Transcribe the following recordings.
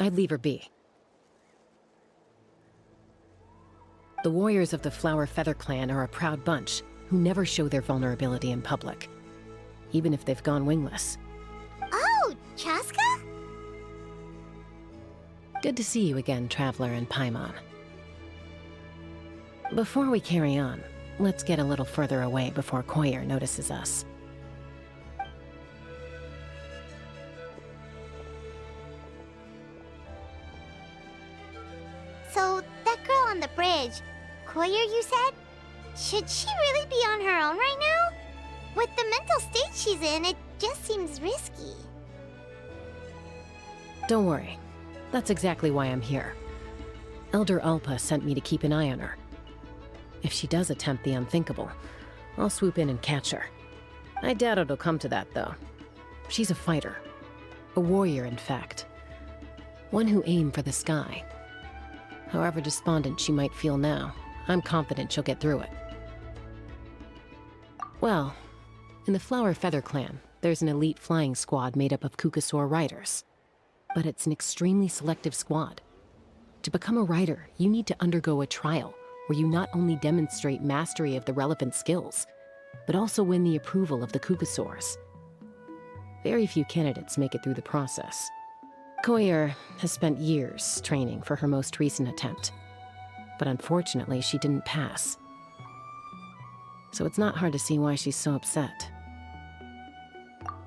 I'd leave her be. The warriors of the Flower Feather clan are a proud bunch who never show their vulnerability in public, even if they've gone wingless. Oh, Chaska? Good to see you again, Traveler and Paimon. Before we carry on, let's get a little further away before Koyer notices us. So, that girl on the bridge, Koyer, you said? Should she really be on her own right now? With the mental state she's in, it just seems risky. Don't worry. That's exactly why I'm here. Elder Alpa sent me to keep an eye on her. If she does attempt the unthinkable, I'll swoop in and catch her. I doubt it'll come to that, though. She's a fighter. A warrior, in fact. One who aimed for the sky. However despondent she might feel now, I'm confident she'll get through it. Well, in the Flower Feather clan, there's an elite flying squad made up of Kukasaur riders. But it's an extremely selective squad. To become a rider, you need to undergo a trial where you not only demonstrate mastery of the relevant skills, but also win the approval of the Kukasaurs. Very few candidates make it through the process. Koyer has spent years training for her most recent attempt, but unfortunately she didn't pass. So it's not hard to see why she's so upset.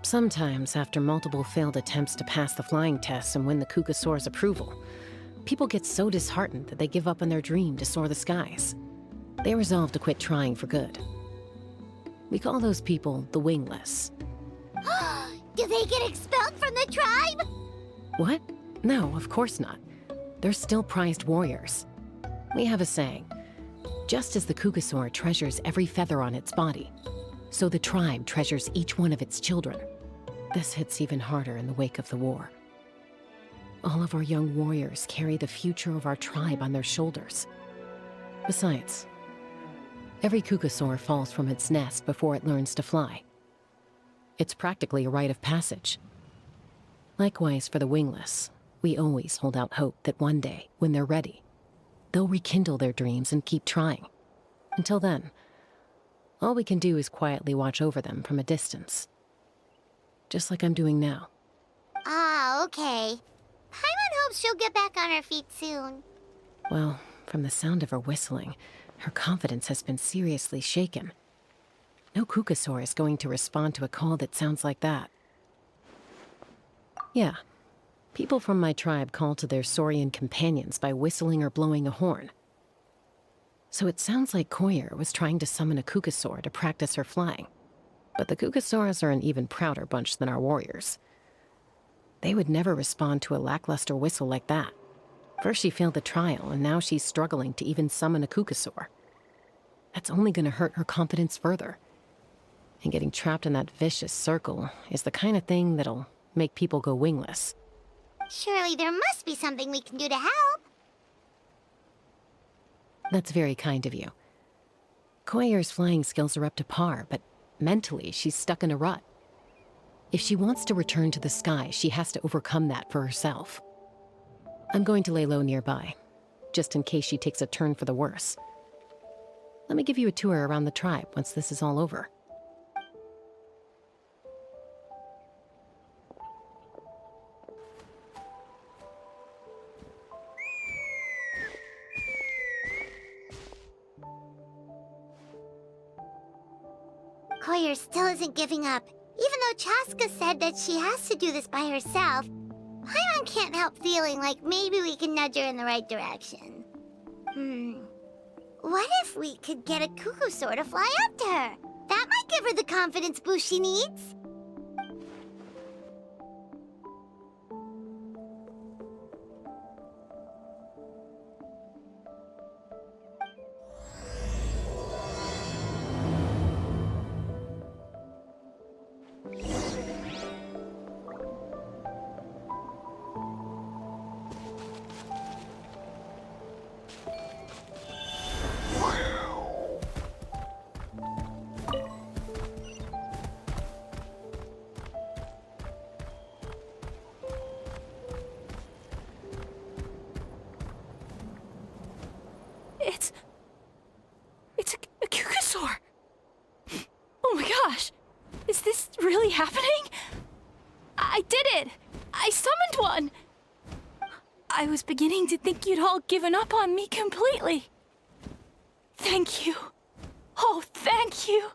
Sometimes, after multiple failed attempts to pass the flying tests and win the Kukasaur's approval, people get so disheartened that they give up on their dream to soar the skies. They resolve to quit trying for good. We call those people the Wingless. Do they get expelled from the tribe? What? No, of course not. They're still prized warriors. We have a saying, just as the Kukasaur treasures every feather on its body, so the tribe treasures each one of its children. This hits even harder in the wake of the war. All of our young warriors carry the future of our tribe on their shoulders. Besides, every Kukasaur falls from its nest before it learns to fly. It's practically a rite of passage. Likewise for the Wingless, we always hold out hope that one day, when they're ready, they'll rekindle their dreams and keep trying. Until then, all we can do is quietly watch over them from a distance. Just like I'm doing now. Ah, okay. Paimon hopes she'll get back on her feet soon. Well, from the sound of her whistling, her confidence has been seriously shaken. No Kukasaur is going to respond to a call that sounds like that. Yeah, people from my tribe call to their saurian companions by whistling or blowing a horn. So it sounds like Koyer was trying to summon a Kukasaur to practice her flying. But the Kukasaurs are an even prouder bunch than our warriors. They would never respond to a lackluster whistle like that. First she failed the trial, and now she's struggling to even summon a Kukasaur. That's only going to hurt her confidence further. And getting trapped in that vicious circle is the kind of thing that'll make people go wingless. Surely there must be something we can do to help. That's very kind of you. Koyer's flying skills are up to par, but mentally she's stuck in a rut. If she wants to return to the sky, she has to overcome that for herself. I'm going to lay low nearby, just in case she takes a turn for the worse. Let me give you a tour around the tribe once this is all over. Koyer still isn't giving up. Even though Chaska said that she has to do this by herself, Paimon can't help feeling like maybe we can nudge her in the right direction. What if we could get a Kukasaur to fly up to her? That might give her the confidence boost she needs. happening? I did it! I summoned one! I was beginning to think you'd all given up on me completely. Thank you. Oh, thank you.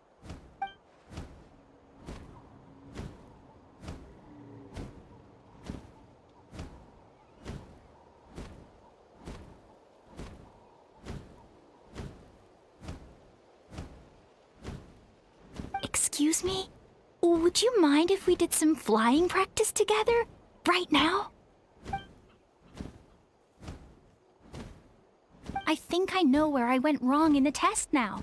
Excuse me? Would you mind if we did some flying practice together? Right now? I think I know where I went wrong in the test now.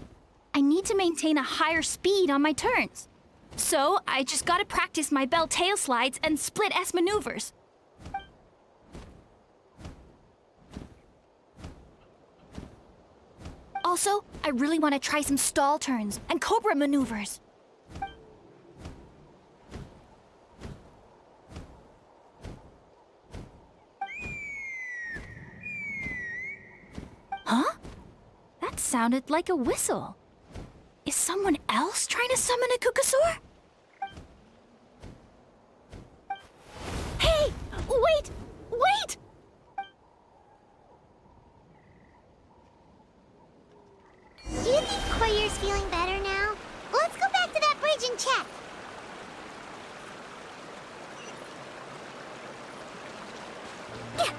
I need to maintain a higher speed on my turns. So, I just gotta practice my bell tail slides and split S maneuvers. Also, I really want to try some stall turns and cobra maneuvers. Huh? That sounded like a whistle. Is someone else trying to summon a Kukasaur? Hey! Wait! Wait! Do you think Koyer's feeling better now? Let's go back to that bridge and check. Yeah.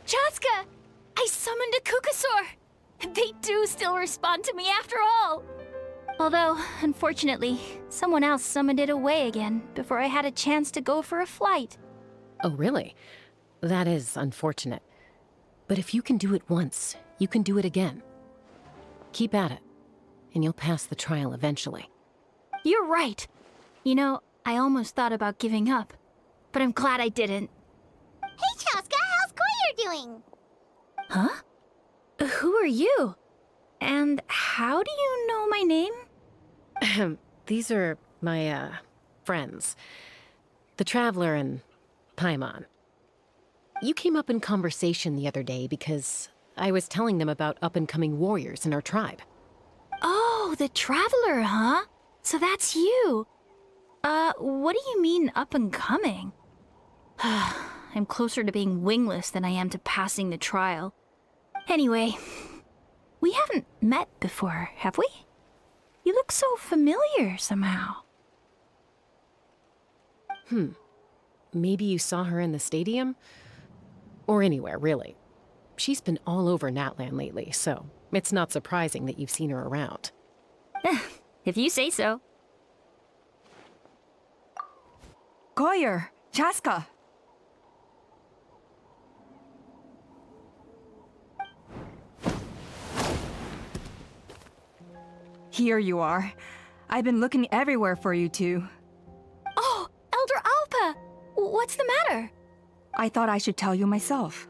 Chaska! I summoned a Kukasaur! They do still respond to me after all! Although, unfortunately, someone else summoned it away again before I had a chance to go for a flight. Oh, really? That is unfortunate. But if you can do it once, you can do it again. Keep at it, and you'll pass the trial eventually. You're right. You know, I almost thought about giving up, but I'm glad I didn't. Hey, Chaska, how's Koyer doing? Huh? Who are you? And how do you know my name? These are my, friends. The Traveler and Paimon. You came up in conversation the other day because I was telling them about up-and-coming warriors in our tribe. Oh, the Traveler, huh? So that's you. What do you mean up-and-coming? I'm closer to being wingless than I am to passing the trial. Anyway, we haven't met before, have we? You look so familiar somehow. Maybe you saw her in the stadium? Or anywhere, really. She's been all over Natlan lately, so it's not surprising that you've seen her around. If you say so. Koyer! Chaska! Here you are. I've been looking everywhere for you two. Oh, Elder Alpa! What's the matter? I thought I should tell you myself.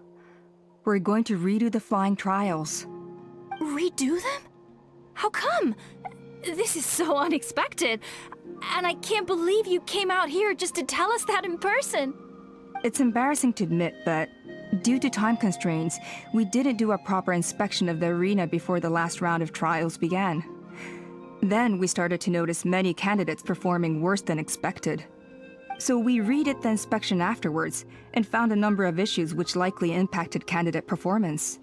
We're going to redo the flying trials. Redo them? How come? This is so unexpected. And I can't believe you came out here just to tell us that in person. It's embarrassing to admit, but due to time constraints, we didn't do a proper inspection of the arena before the last round of trials began. Then we started to notice many candidates performing worse than expected. So we redid the inspection afterwards and found a number of issues which likely impacted candidate performance.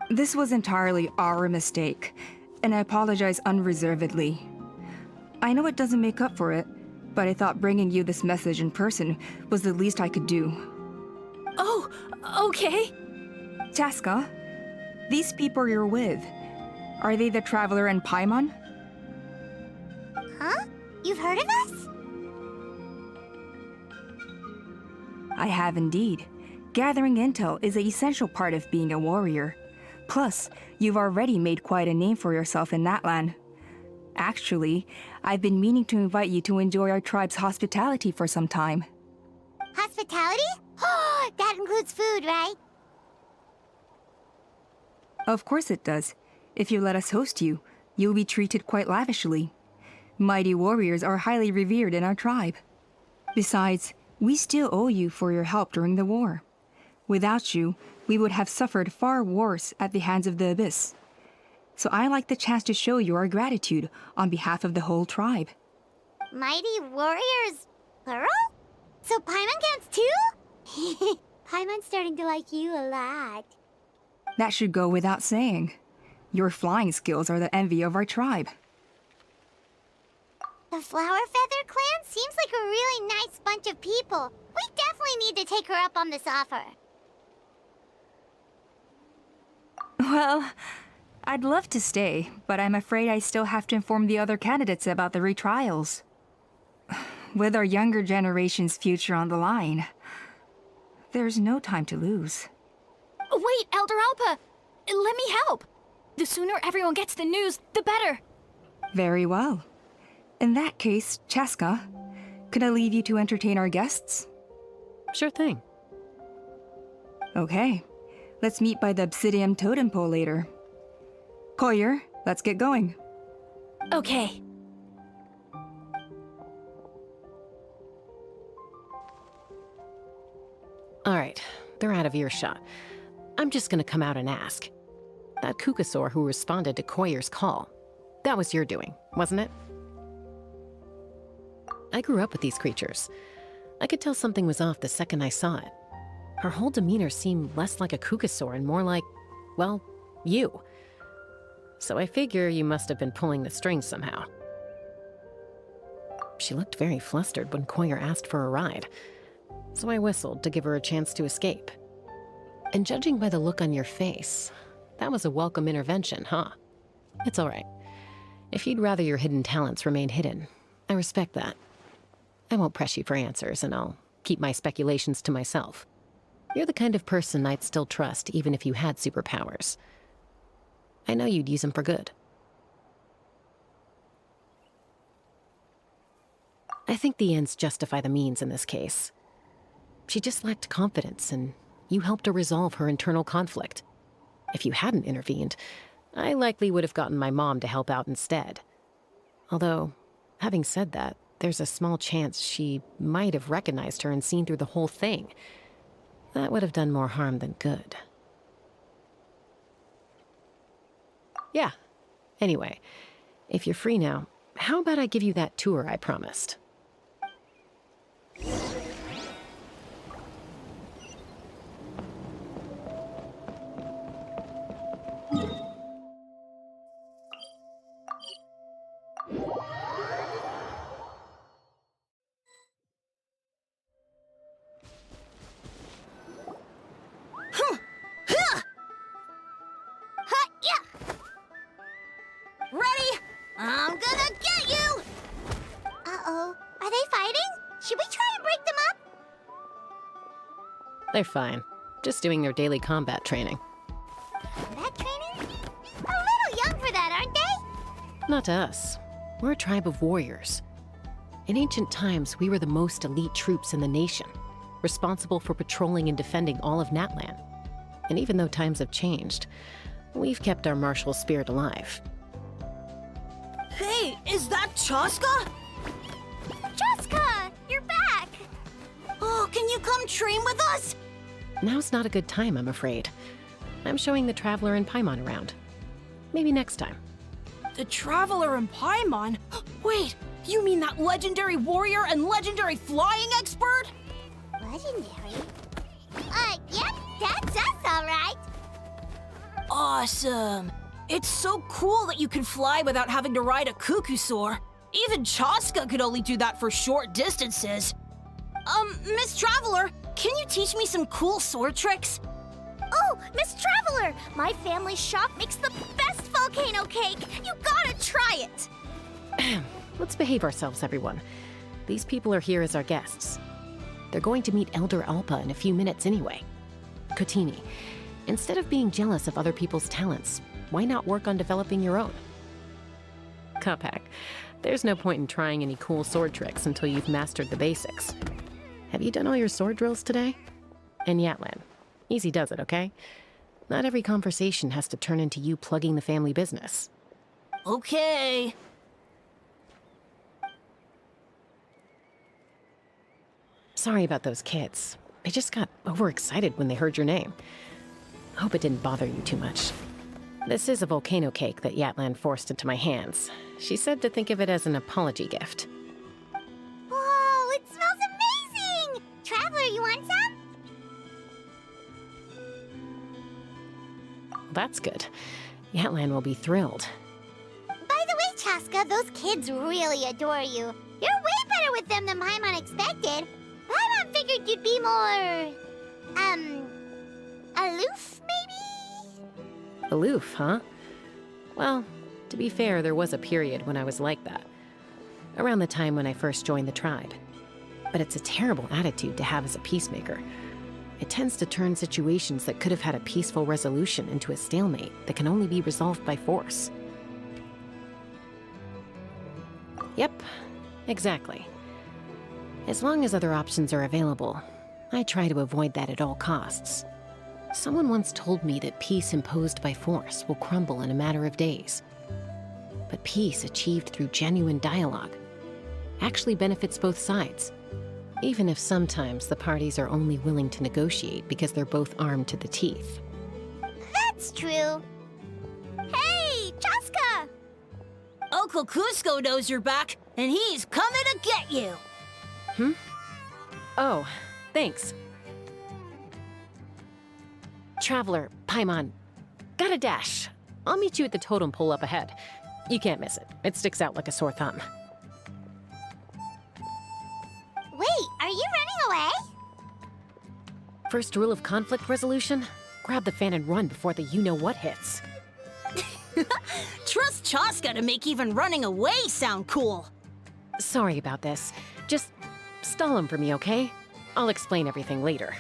This was entirely our mistake, and I apologize unreservedly. I know it doesn't make up for it, but I thought bringing you this message in person was the least I could do. Oh, okay. Chaska, these people you're with, are they the Traveler and Paimon? Huh? You've heard of us? I have indeed. Gathering intel is an essential part of being a warrior. Plus, you've already made quite a name for yourself in Natlan. Actually, I've been meaning to invite you to enjoy our tribe's hospitality for some time. Hospitality? Oh, that includes food, right? Of course it does. If you let us host you, you'll be treated quite lavishly. Mighty warriors are highly revered in our tribe. Besides, we still owe you for your help during the war. Without you, we would have suffered far worse at the hands of the Abyss. So I like the chance to show you our gratitude on behalf of the whole tribe. Mighty warriors, plural? So Paimon counts too? Paimon's starting to like you a lot. That should go without saying. Your flying skills are the envy of our tribe. The Flower Feather clan seems like a really nice bunch of people. We definitely need to take her up on this offer. Well, I'd love to stay, but I'm afraid I still have to inform the other candidates about the retrials. With our younger generation's future on the line, there's no time to lose. Wait, Elder Alpa! Let me help! The sooner everyone gets the news, the better! Very well. In that case, Chaska, could I leave you to entertain our guests? Sure thing. Okay. Let's meet by the Obsidian Totem Pole later. Koyer, let's get going. Okay. All right, they're out of earshot. I'm just gonna come out and ask. That Kukasaur who responded to Koyer's call, that was your doing, wasn't it? I grew up with these creatures. I could tell something was off the second I saw it. Her whole demeanor seemed less like a Kukasaur and more like, well, you. So I figure you must have been pulling the strings somehow. She looked very flustered when Koyer asked for a ride, so I whistled to give her a chance to escape. And judging by the look on your face, that was a welcome intervention, huh? It's all right. If you'd rather your hidden talents remain hidden, I respect that. I won't press you for answers, and I'll keep my speculations to myself. You're the kind of person I'd still trust even if you had superpowers. I know you'd use them for good. I think the ends justify the means in this case. She just lacked confidence, and you helped her resolve her internal conflict. If you hadn't intervened, I likely would have gotten my mom to help out instead. Although, having said that, there's a small chance she might have recognized her and seen through the whole thing. That would have done more harm than good. Yeah. Anyway, if you're free now, how about I give you that tour I promised? Ready? I'm gonna get you! Uh-oh. Are they fighting? Should we try and break them up? They're fine. Just doing their daily combat training. Combat training? A little young for that, aren't they? Not to us. We're a tribe of warriors. In ancient times, we were the most elite troops in the nation, responsible for patrolling and defending all of Natlan. And even though times have changed, we've kept our martial spirit alive. Hey, is that Chaska? Chaska, you're back! Oh, can you come train with us? Now's not a good time, I'm afraid. I'm showing the Traveler and Paimon around. Maybe next time. The Traveler and Paimon? Wait, you mean that legendary warrior and legendary flying expert? Legendary? Yep, that's us, all right. Awesome. It's so cool that you can fly without having to ride a Kukusaur. Even Chaska could only do that for short distances. Miss Traveler, can you teach me some cool sword tricks? Oh, Miss Traveler! My family's shop makes the best volcano cake! You gotta try it! Let's behave ourselves, everyone. These people are here as our guests. They're going to meet Elder Alpa in a few minutes anyway. Kotini, Instead of being jealous of other people's talents, why not work on developing your own? Cuphack, there's no point in trying any cool sword tricks until you've mastered the basics. Have you done all your sword drills today? And Yatlan, easy does it, okay? Not every conversation has to turn into you plugging the family business. Okay. Sorry about those kids. They just got overexcited when they heard your name. Hope it didn't bother you too much. This is a volcano cake that Yatlan forced into my hands. She said to think of it as an apology gift. Whoa, it smells amazing! Traveler, you want some? That's good. Yatlan will be thrilled. By the way, Chaska, those kids really adore you. You're way better with them than Paimon expected. Paimon figured you'd be more... aloof, maybe? Aloof, huh? Well, to be fair, there was a period when I was like that. Around the time when I first joined the tribe. But it's a terrible attitude to have as a peacemaker. It tends to turn situations that could have had a peaceful resolution into a stalemate that can only be resolved by force. Yep, exactly. As long as other options are available, I try to avoid that at all costs. Someone once told me that peace imposed by force will crumble in a matter of days. But peace achieved through genuine dialogue actually benefits both sides, even if sometimes the parties are only willing to negotiate because they're both armed to the teeth. That's true. Hey, Chaska! Uncle Cusco knows you're back, and he's coming to get you. Oh, thanks. Traveler, Paimon, got a dash. I'll meet you at the totem pole up ahead. You can't miss it. It sticks out like a sore thumb. Wait, are you running away? First rule of conflict resolution? Grab the fan and run before the you-know-what hits. Trust Chaska to make even running away sound cool. Sorry about this. Just stall him for me, okay? I'll explain everything later.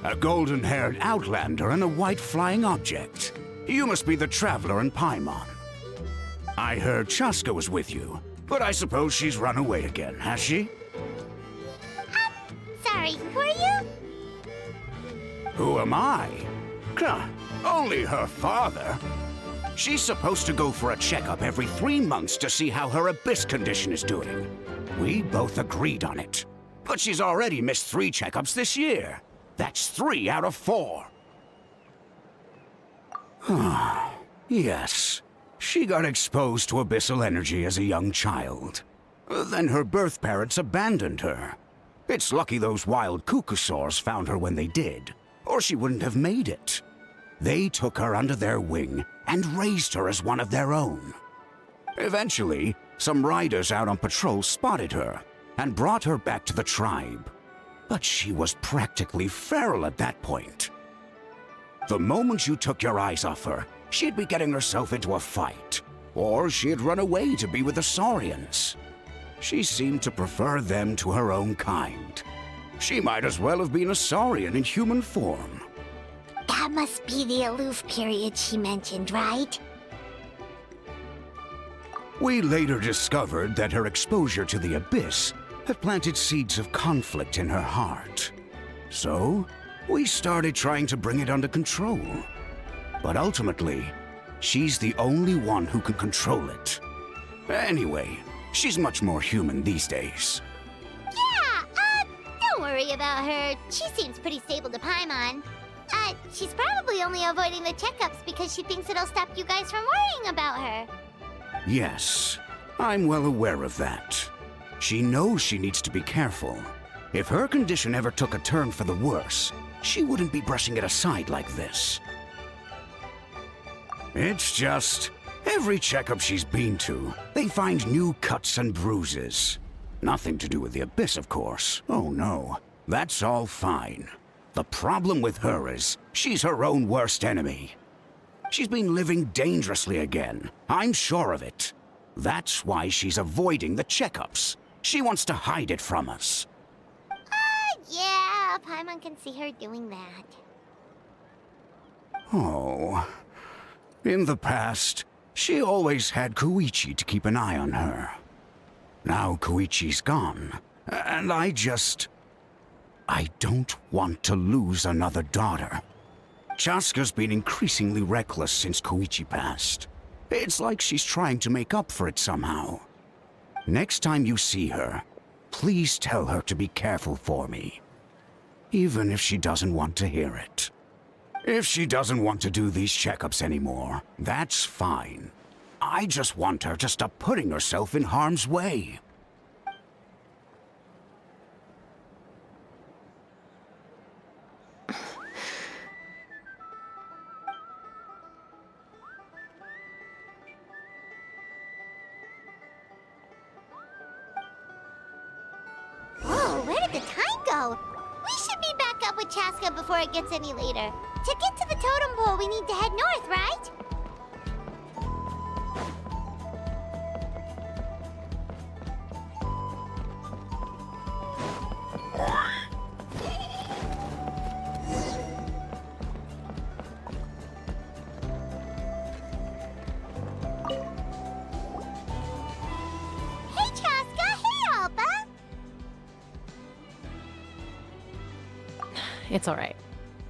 A golden-haired outlander and a white flying object. You must be the traveler in Paimon. I heard Chaska was with you, but I suppose she's run away again, has she? Sorry, who are you? Who am I? Only her father. She's supposed to go for a checkup every 3 months to see how her abyss condition is doing. We both agreed on it. But she's already missed 3 checkups this year. That's 3 out of 4. Yes. She got exposed to abyssal energy as a young child. Then her birth parents abandoned her. It's lucky those wild cuckoosaurs found her when they did, or she wouldn't have made it. They took her under their wing and raised her as one of their own. Eventually, some riders out on patrol spotted her and brought her back to the tribe. But she was practically feral at that point. The moment you took your eyes off her, she'd be getting herself into a fight, or she'd run away to be with the Saurians. She seemed to prefer them to her own kind. She might as well have been a Saurian in human form. That must be the aloof period she mentioned, right? We later discovered that her exposure to the abyss had planted seeds of conflict in her heart. So, we started trying to bring it under control. But ultimately, she's the only one who can control it. Anyway, she's much more human these days. Yeah, don't worry about her. She seems pretty stable to Paimon. She's probably only avoiding the checkups because she thinks it'll stop you guys from worrying about her. Yes, I'm well aware of that. She knows she needs to be careful. If her condition ever took a turn for the worse, she wouldn't be brushing it aside like this. It's just, every checkup she's been to, they find new cuts and bruises. Nothing to do with the Abyss, of course. Oh no, that's all fine. The problem with her is, she's her own worst enemy. She's been living dangerously again. I'm sure of it. That's why she's avoiding the checkups. She wants to hide it from us. Yeah, Paimon can see her doing that. Oh. In the past, she always had Koichi to keep an eye on her. Now Koichi's gone, and I don't want to lose another daughter. Chaska's been increasingly reckless since Koichi passed. It's like she's trying to make up for it somehow. Next time you see her, please tell her to be careful for me. Even if she doesn't want to hear it. If she doesn't want to do these checkups anymore, that's fine. I just want her to stop putting herself in harm's way. Whoa, where did the time go? We should be back up with Chaska before it gets any later. To get to the totem pole, we need to head north, right? Hey, Chaska! Hey, Alba! It's all right.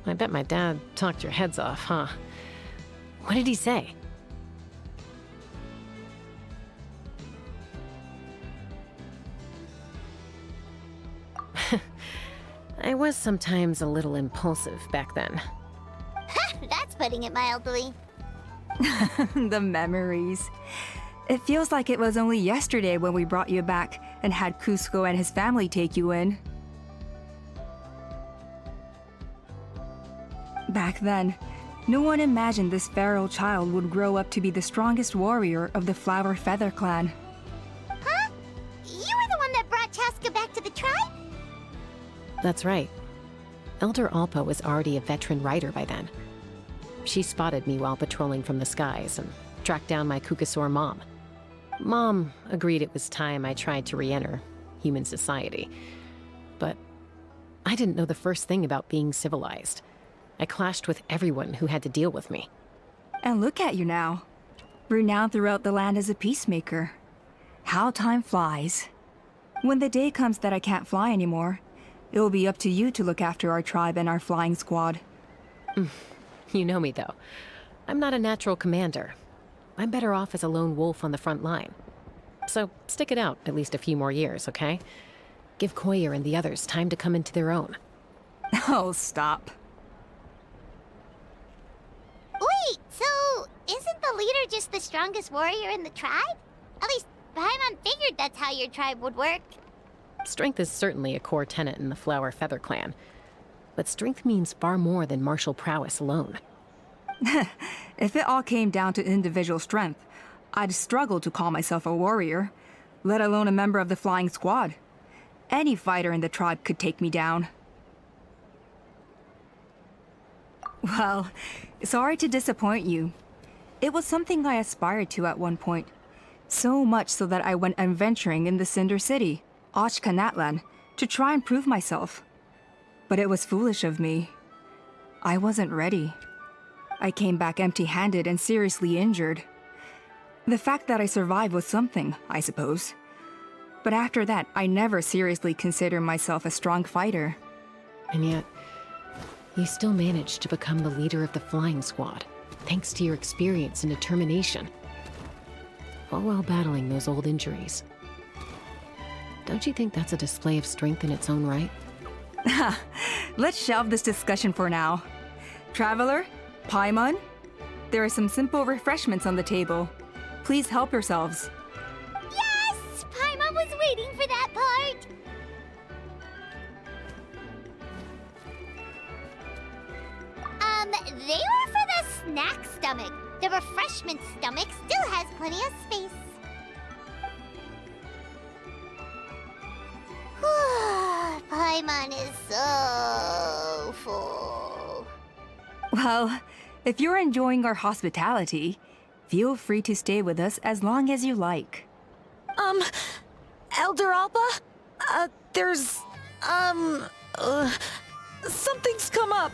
I bet my dad talked your heads off, huh? What did he say? I was sometimes a little impulsive back then. That's putting it mildly. The memories. It feels like it was only yesterday when we brought you back and had Cusco and his family take you in. Back then, no one imagined this feral child would grow up to be the strongest warrior of the Flower Feather clan. Huh? You were the one that brought Chaska back to the tribe? That's right. Elder Alpa was already a veteran rider by then. She spotted me while patrolling from the skies and tracked down my Kukasaur mom. Mom agreed it was time I tried to re-enter human society. But I didn't know the first thing about being civilized. I clashed with everyone who had to deal with me. And look at you now, renowned throughout the land as a peacemaker. How time flies. When the day comes that I can't fly anymore, it will be up to you to look after our tribe and our flying squad. You know me, though. I'm not a natural commander. I'm better off as a lone wolf on the front line. So stick it out at least a few more years, okay? Give Koyer and the others time to come into their own. Oh, stop. Wait, so isn't the leader just the strongest warrior in the tribe? At least Paimon figured that's how your tribe would work. Strength is certainly a core tenet in the Flower Feather clan. But strength means far more than martial prowess alone. If it all came down to individual strength, I'd struggle to call myself a warrior, let alone a member of the flying squad. Any fighter in the tribe could take me down. Well, sorry to disappoint you. It was something I aspired to at one point. So much so that I went adventuring in the Cinder City, Ochkanatlan, to try and prove myself. But it was foolish of me. I wasn't ready. I came back empty-handed and seriously injured. The fact that I survived was something, I suppose. But after that, I never seriously considered myself a strong fighter. And yet, you still managed to become the leader of the flying squad, thanks to your experience and determination. All while battling those old injuries. Don't you think that's a display of strength in its own right? Let's shelve this discussion for now. Traveler, Paimon, there are some simple refreshments on the table. Please help yourselves. Yes! Paimon was waiting for that part! They were for the snack stomach. The refreshment stomach still has plenty of space. Paimon is so full. Well, if you're enjoying our hospitality, feel free to stay with us as long as you like. Elder Alba? Something's come up.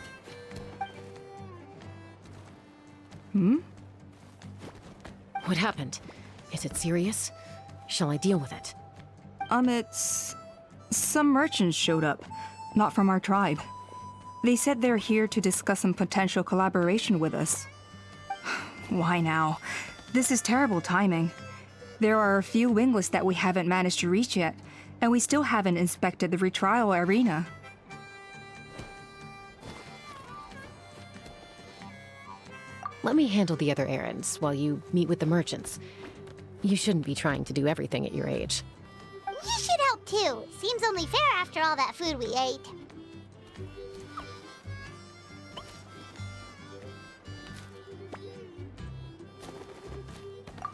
What happened? Is it serious? Shall I deal with it? It's... Some merchants showed up, not from our tribe. They said they're here to discuss some potential collaboration with us. Why now? This is terrible timing. There are a few wingless that we haven't managed to reach yet, and we still haven't inspected the retrial arena. Let me handle the other errands while you meet with the merchants. You shouldn't be trying to do everything at your age. You should help too. Seems only fair after all that food we ate.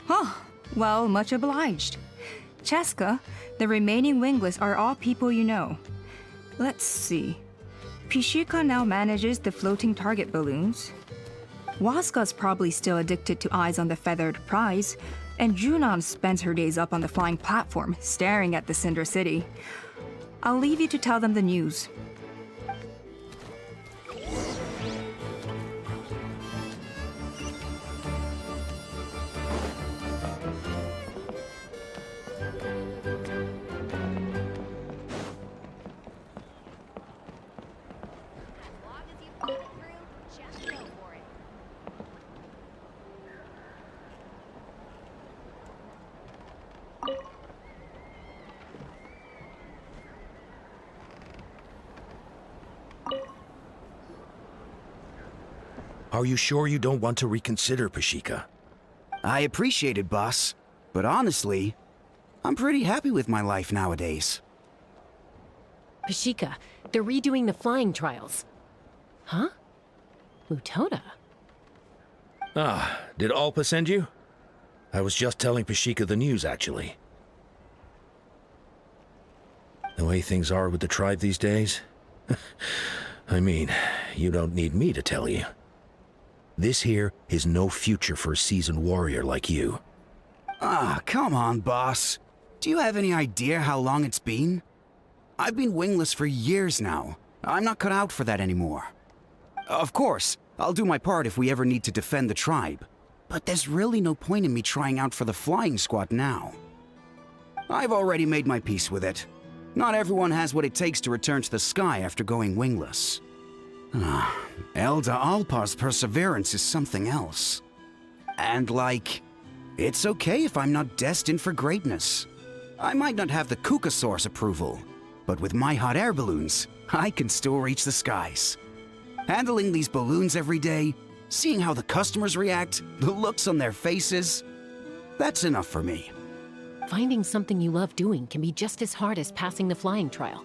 Huh. Well, much obliged. Chaska, the remaining wingless are all people you know. Let's see. Pishika now manages the floating target balloons. Waska's probably still addicted to eyes on the feathered prize, and Junon spends her days up on the flying platform, staring at the Cinder City. I'll leave you to tell them the news. Are you sure you don't want to reconsider, Pashika? I appreciate it, boss. But honestly, I'm pretty happy with my life nowadays. Pashika, they're redoing the flying trials. Huh? Mutoda? Ah, did Alpa send you? I was just telling Pashika the news, actually. The way things are with the tribe these days? I mean, you don't need me to tell you. This here is no future for a seasoned warrior like you. Ah, come on, boss. Do you have any idea how long it's been? I've been wingless for years now. I'm not cut out for that anymore. Of course, I'll do my part if we ever need to defend the tribe. But there's really no point in me trying out for the flying squad now. I've already made my peace with it. Not everyone has what it takes to return to the sky after going wingless. Elder Alpa's perseverance is something else. And it's okay if I'm not destined for greatness. I might not have the Kukasaur's approval, but with my hot air balloons, I can still reach the skies. Handling these balloons every day, seeing how the customers react, the looks on their faces, that's enough for me. Finding something you love doing can be just as hard as passing the flying trial.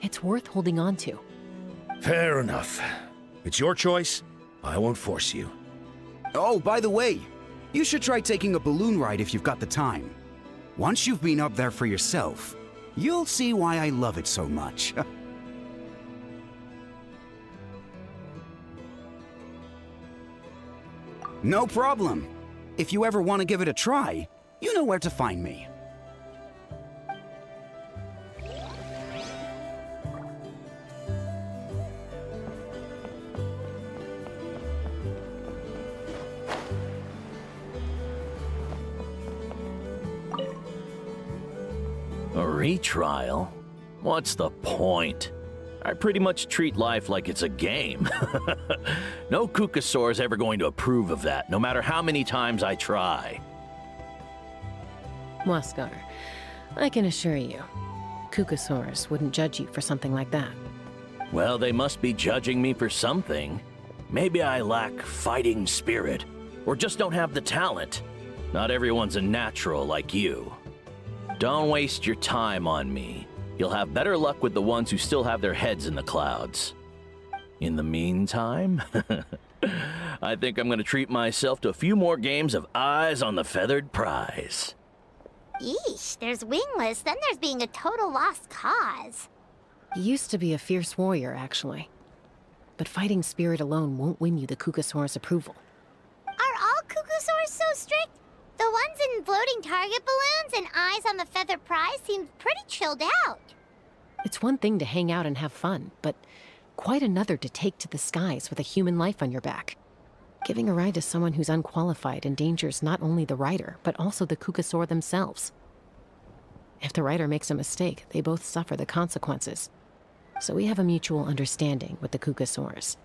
It's worth holding on to. Fair enough. It's your choice. I won't force you. Oh, by the way, you should try taking a balloon ride if you've got the time. Once you've been up there for yourself, you'll see why I love it so much. No problem. If you ever want to give it a try, you know where to find me. A retrial? What's the point? I pretty much treat life like it's a game. No Kukasaur is ever going to approve of that, no matter how many times I try. Waskar, I can assure you, Kukasaurs wouldn't judge you for something like that. Well, they must be judging me for something. Maybe I lack fighting spirit, or just don't have the talent. Not everyone's a natural like you. Don't waste your time on me. You'll have better luck with the ones who still have their heads in the clouds. In the meantime, I think I'm gonna treat myself to a few more games of Eyes on the Feathered Prize. Yeesh, there's Wingless, then there's being a total lost cause. He used to be a fierce warrior, actually. But fighting spirit alone won't win you the Kukasaur's approval. Are all Kukusaurs so strict? The ones in floating target balloons and Eyes on the Feathered Prize seem pretty chilled out. It's one thing to hang out and have fun, but quite another to take to the skies with a human life on your back. Giving a ride to someone who's unqualified endangers not only the rider, but also the Kukasaur themselves. If the rider makes a mistake, they both suffer the consequences. So we have a mutual understanding with the Kukasaurs.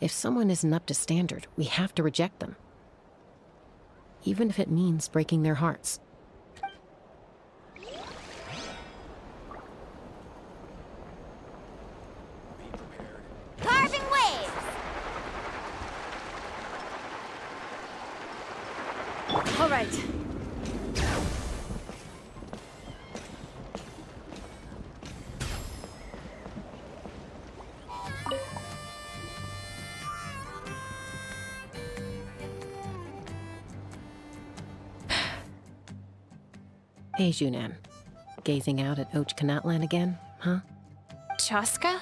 If someone isn't up to standard, we have to reject them. Even if it means breaking their hearts. Carving waves! All right. Hey, Junan. Gazing out at Tlalocan again, huh? Chaska?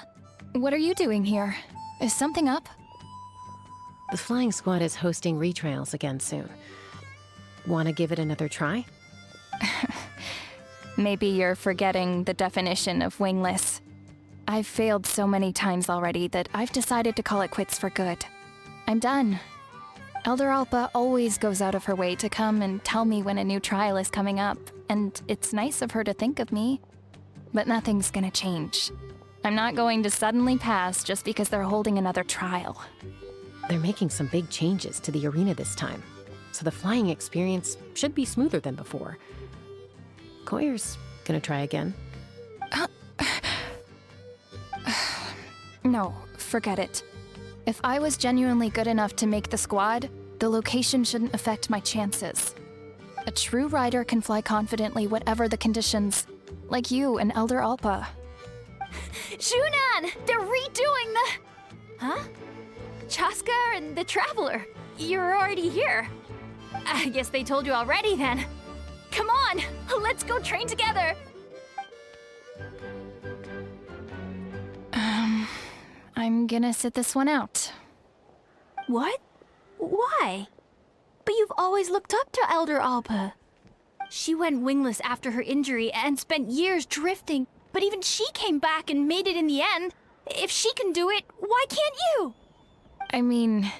What are you doing here? Is something up? The flying squad is hosting retrials again soon. Want to give it another try? Maybe you're forgetting the definition of wingless. I've failed so many times already that I've decided to call it quits for good. I'm done. Elder Alpa always goes out of her way to come and tell me when a new trial is coming up, and it's nice of her to think of me. But nothing's gonna change. I'm not going to suddenly pass just because they're holding another trial. They're making some big changes to the arena this time, so the flying experience should be smoother than before. Koyer's gonna try again. No, forget it. If I was genuinely good enough to make the squad, the location shouldn't affect my chances. A true rider can fly confidently whatever the conditions, like you and Elder Alpa. Junan! They're redoing the... Huh? Chaska and the Traveler. You're already here. I guess they told you already then. Come on, let's go train together. I'm gonna sit this one out. What? Why? But you've always looked up to Elder Alpa. She went wingless after her injury and spent years drifting, but even she came back and made it in the end. If she can do it, why can't you? I mean,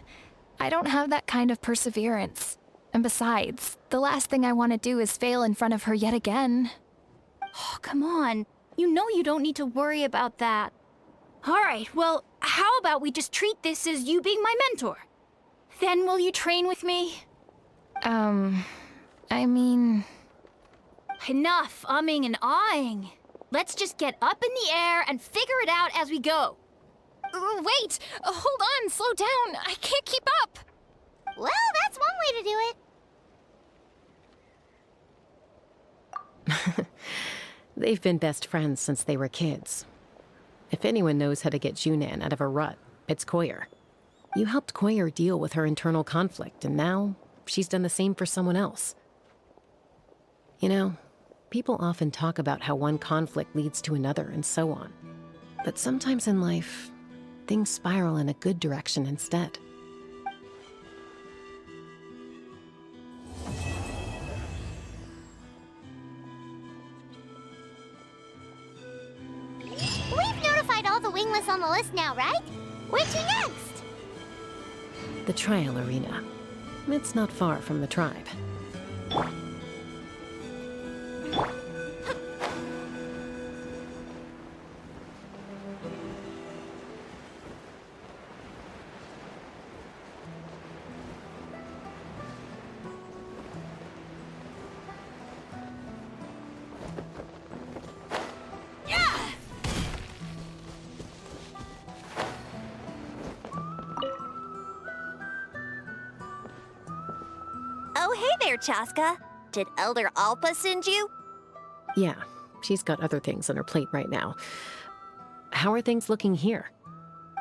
I don't have that kind of perseverance. And besides, the last thing I want to do is fail in front of her yet again. Oh, come on. You know you don't need to worry about that. All right, well, how about we just treat this as you being my mentor? Then will you train with me? I mean... Enough umming and ahhing. Let's just get up in the air and figure it out as we go. Wait! Hold on, slow down! I can't keep up! Well, that's one way to do it. They've been best friends since they were kids. If anyone knows how to get Junan out of a rut, it's Koyer. You helped Koyer deal with her internal conflict, and now she's done the same for someone else. You know, people often talk about how one conflict leads to another and so on. But sometimes in life, things spiral in a good direction instead. We've notified all the Wingless on the list now, right? Where to next? The trial arena. It's not far from the tribe. Oh, hey there, Chaska. Did Elder Alpa send you? Yeah, she's got other things on her plate right now. How are things looking here?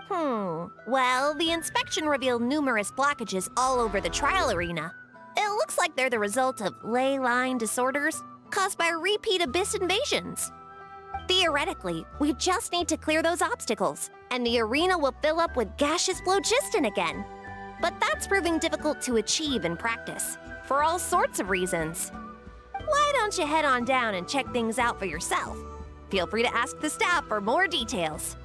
Well, the inspection revealed numerous blockages all over the trial arena. It looks like they're the result of ley line disorders caused by repeat abyss invasions. Theoretically, we just need to clear those obstacles, and the arena will fill up with gaseous phlogiston again. But that's proving difficult to achieve in practice, for all sorts of reasons. Why don't you head on down and check things out for yourself? Feel free to ask the staff for more details.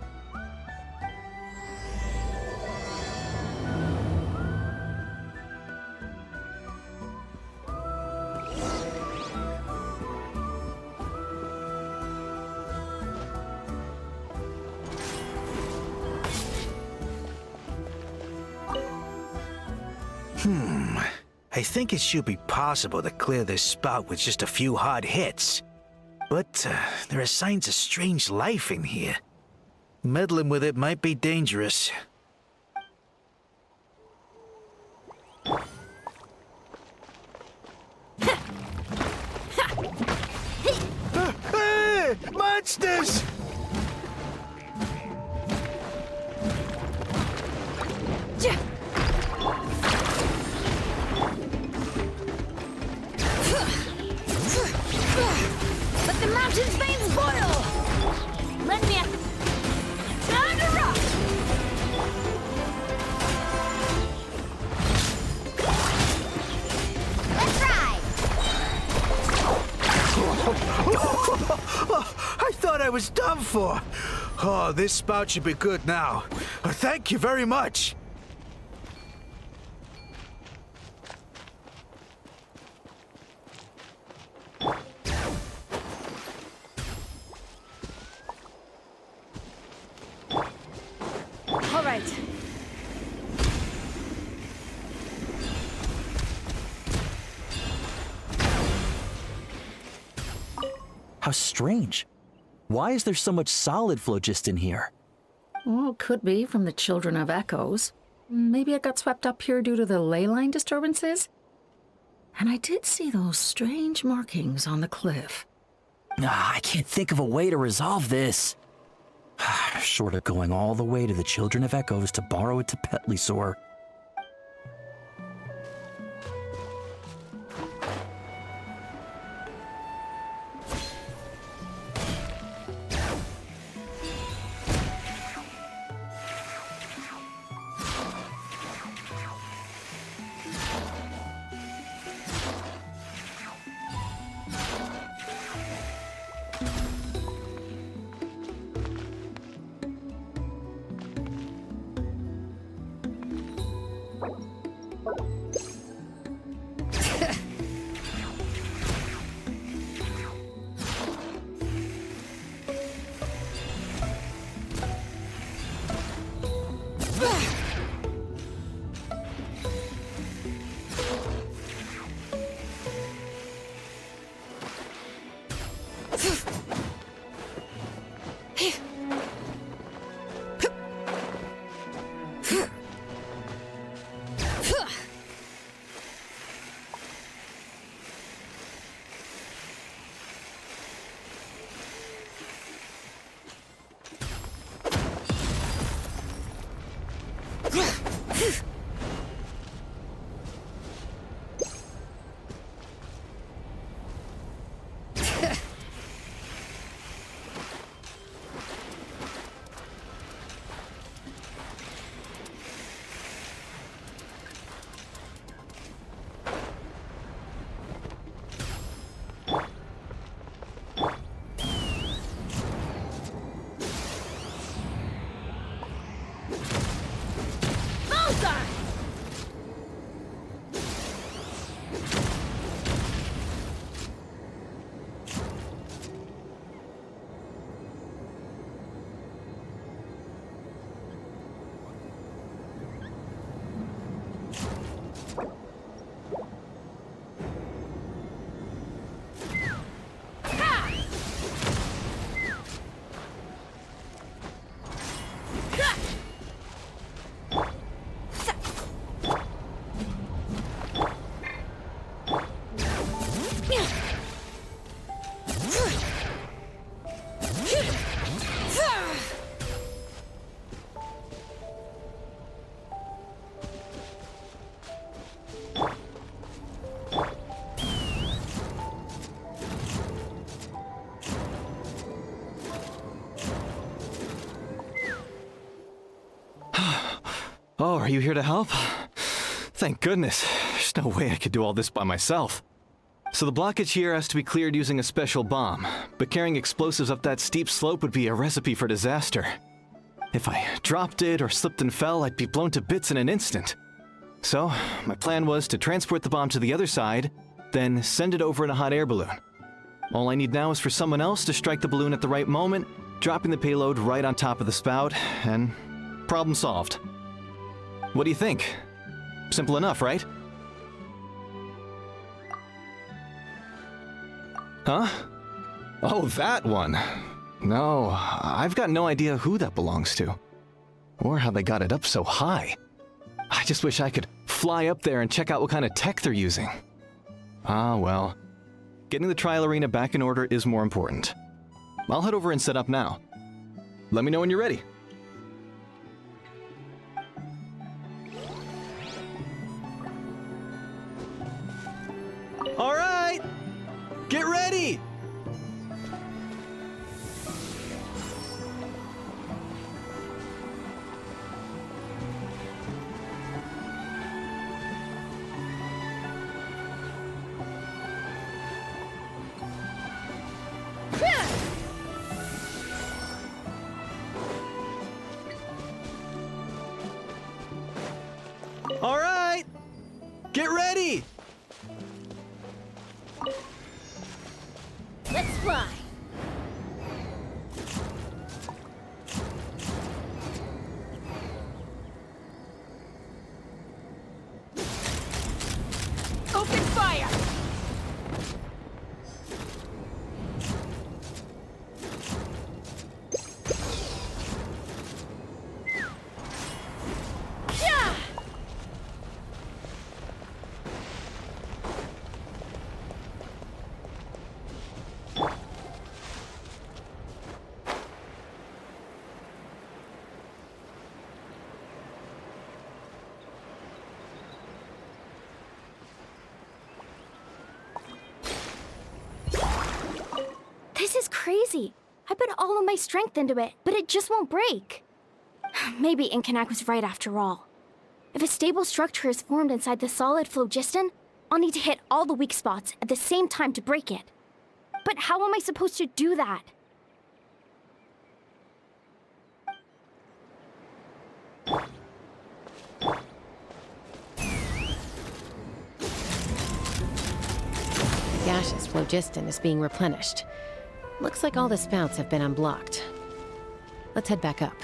I think it should be possible to clear this spout with just a few hard hits. But there are signs of strange life in here. Meddling with it might be dangerous. Monsters! Let the mountain's veins boil! Let me... Time to rock! Let's ride! I thought I was done for. Oh, this spout should be good now. Thank you very much. All right. How strange. Why is there so much solid phlogiston here? Well, could be from the Children of Echoes. Maybe it got swept up here due to the ley line disturbances? And I did see those strange markings on the cliff. I can't think of a way to resolve this. Short of going all the way to the Children of Echoes to borrow it to Petlisaur. Bullseye! are you here to help? Thank goodness. There's no way I could do all this by myself. So the blockage here has to be cleared using a special bomb, but carrying explosives up that steep slope would be a recipe for disaster. If I dropped it or slipped and fell, I'd be blown to bits in an instant. So, my plan was to transport the bomb to the other side, then send it over in a hot air balloon. All I need now is for someone else to strike the balloon at the right moment, dropping the payload right on top of the spout, and problem solved. What do you think? Simple enough, right? Huh? Oh, that one. No, I've got no idea who that belongs to. Or how they got it up so high. I just wish I could fly up there and check out what kind of tech they're using. Ah, well. Getting the trial arena back in order is more important. I'll head over and set up now. Let me know when you're ready. All right! Get ready! All right! Get ready! Let's fly. Open fire! This is crazy. I put all of my strength into it, but it just won't break. Maybe Inkanak was right after all. If a stable structure is formed inside the solid phlogiston, I'll need to hit all the weak spots at the same time to break it. But how am I supposed to do that? Gaseous phlogiston is being replenished. Looks like all the spouts have been unblocked. Let's head back up.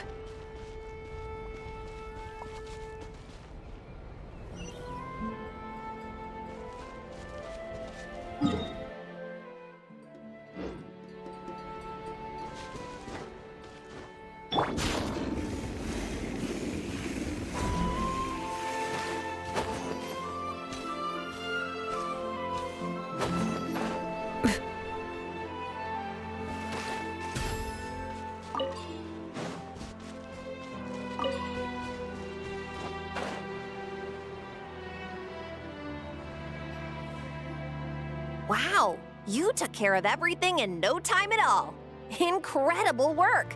Wow, you took care of everything in no time at all. Incredible work.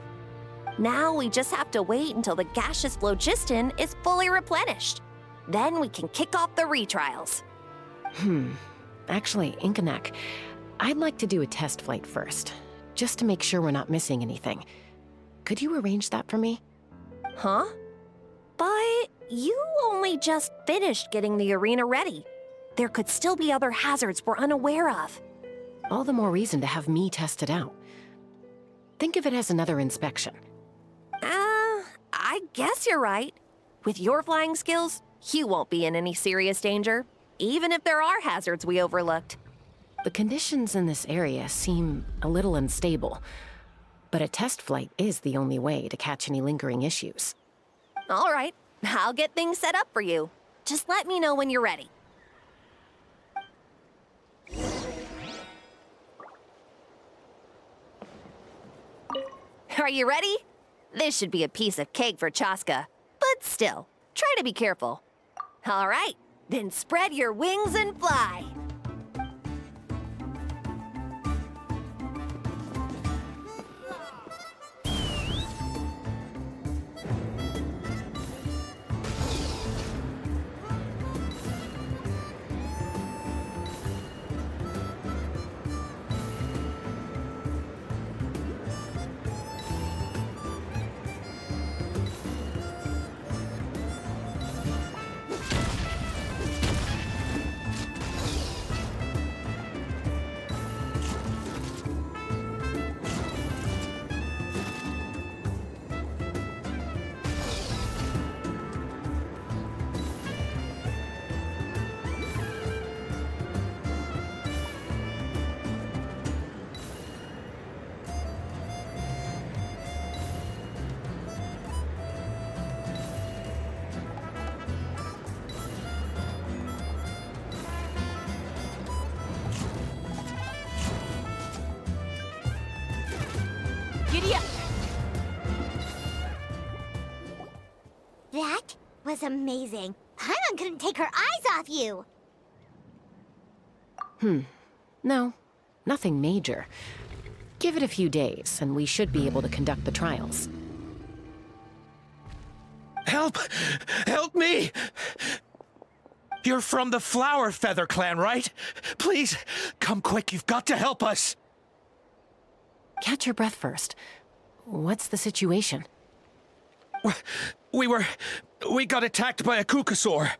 Now we just have to wait until the gaseous phlogiston is fully replenished. Then we can kick off the retrials. Actually, Inkanak, I'd like to do a test flight first, just to make sure we're not missing anything. Could you arrange that for me? Huh? But you only just finished getting the arena ready. There could still be other hazards we're unaware of. All the more reason to have me test it out. Think of it as another inspection. I guess you're right. With your flying skills, you won't be in any serious danger, even if there are hazards we overlooked. The conditions in this area seem a little unstable, but a test flight is the only way to catch any lingering issues. All right, I'll get things set up for you. Just let me know when you're ready. Are you ready? This should be a piece of cake for Chaska, but still, try to be careful. All right, then spread your wings and fly. was amazing. Paimon couldn't take her eyes off you. No, nothing major. Give it a few days, and we should be able to conduct the trials. Help! Help me! You're from the Flower Feather clan, right? Please, come quick, you've got to help us! Catch your breath first. What's the situation? We got attacked by a Kukusaur.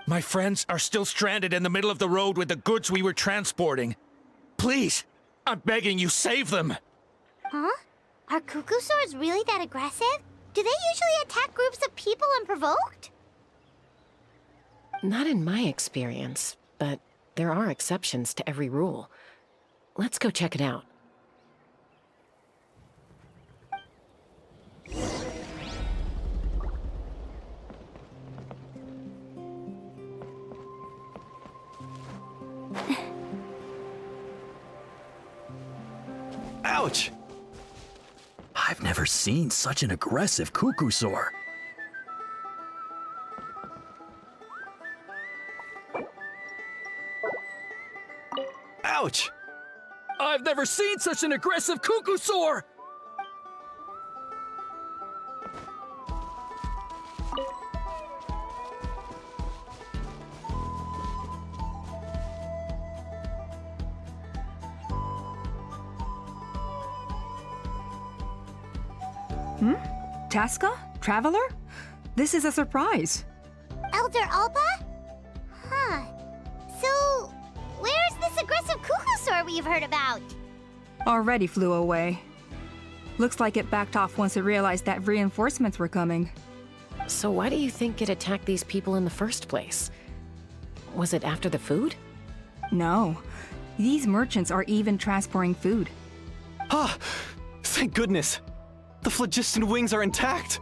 My friends are still stranded in the middle of the road with the goods we were transporting. Please, I'm begging you, save them! Huh? Are Kukusaurs really that aggressive? Do they usually attack groups of people unprovoked? Not in my experience, but there are exceptions to every rule. Let's go check it out. Ouch! I've never seen such an aggressive Kukusaur. Ouch! I've never seen such an aggressive Kukusaur! Chaska? Traveler? This is a surprise. Elder Alpa? Huh. So, where's this aggressive Kukusaur we've heard about? Already flew away. Looks like it backed off once it realized that reinforcements were coming. So why do you think it attacked these people in the first place? Was it after the food? No. These merchants are even transporting food. Ah! Thank goodness! The phlogiston wings are intact!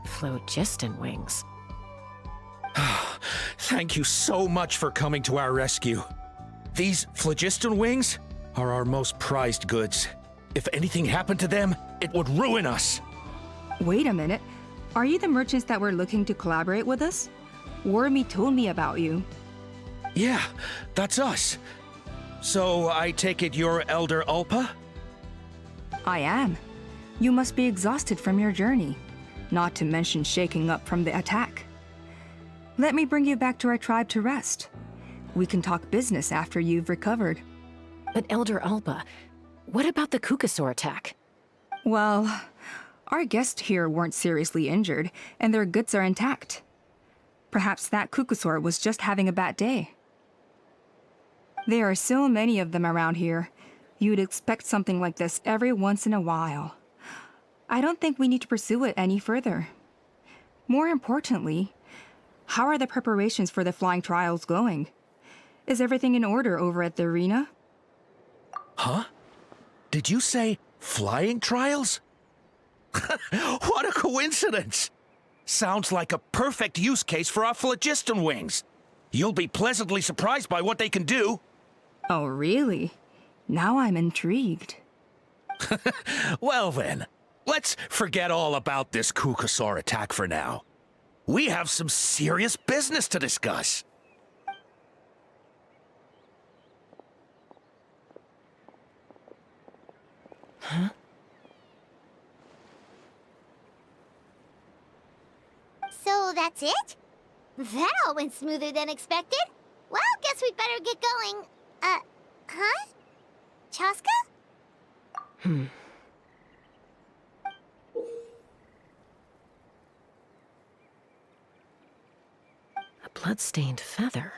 Phlogiston wings. Thank you so much for coming to our rescue. These phlogiston wings are our most prized goods. If anything happened to them, it would ruin us. Wait a minute. Are you the merchants that were looking to collaborate with us? Wormy told me about you. Yeah, that's us. So I take it you're Elder Alpa? I am. You must be exhausted from your journey, not to mention shaking up from the attack. Let me bring you back to our tribe to rest. We can talk business after you've recovered. But Elder Alpa, what about the Kukusaur attack? Well, our guests here weren't seriously injured, and their goods are intact. Perhaps that Kukusaur was just having a bad day. There are so many of them around here. You'd expect something like this every once in a while. I don't think we need to pursue it any further. More importantly, how are the preparations for the flying trials going? Is everything in order over at the arena? Huh? Did you say flying trials? What a coincidence! Sounds like a perfect use case for our phlogiston wings. You'll be pleasantly surprised by what they can do. Oh, really? Now I'm intrigued. Well then, let's forget all about this Kukusaur attack for now. We have some serious business to discuss. Huh? So that's it? That all went smoother than expected. Well, guess we'd better get going. Huh? Chaska? A blood-stained feather.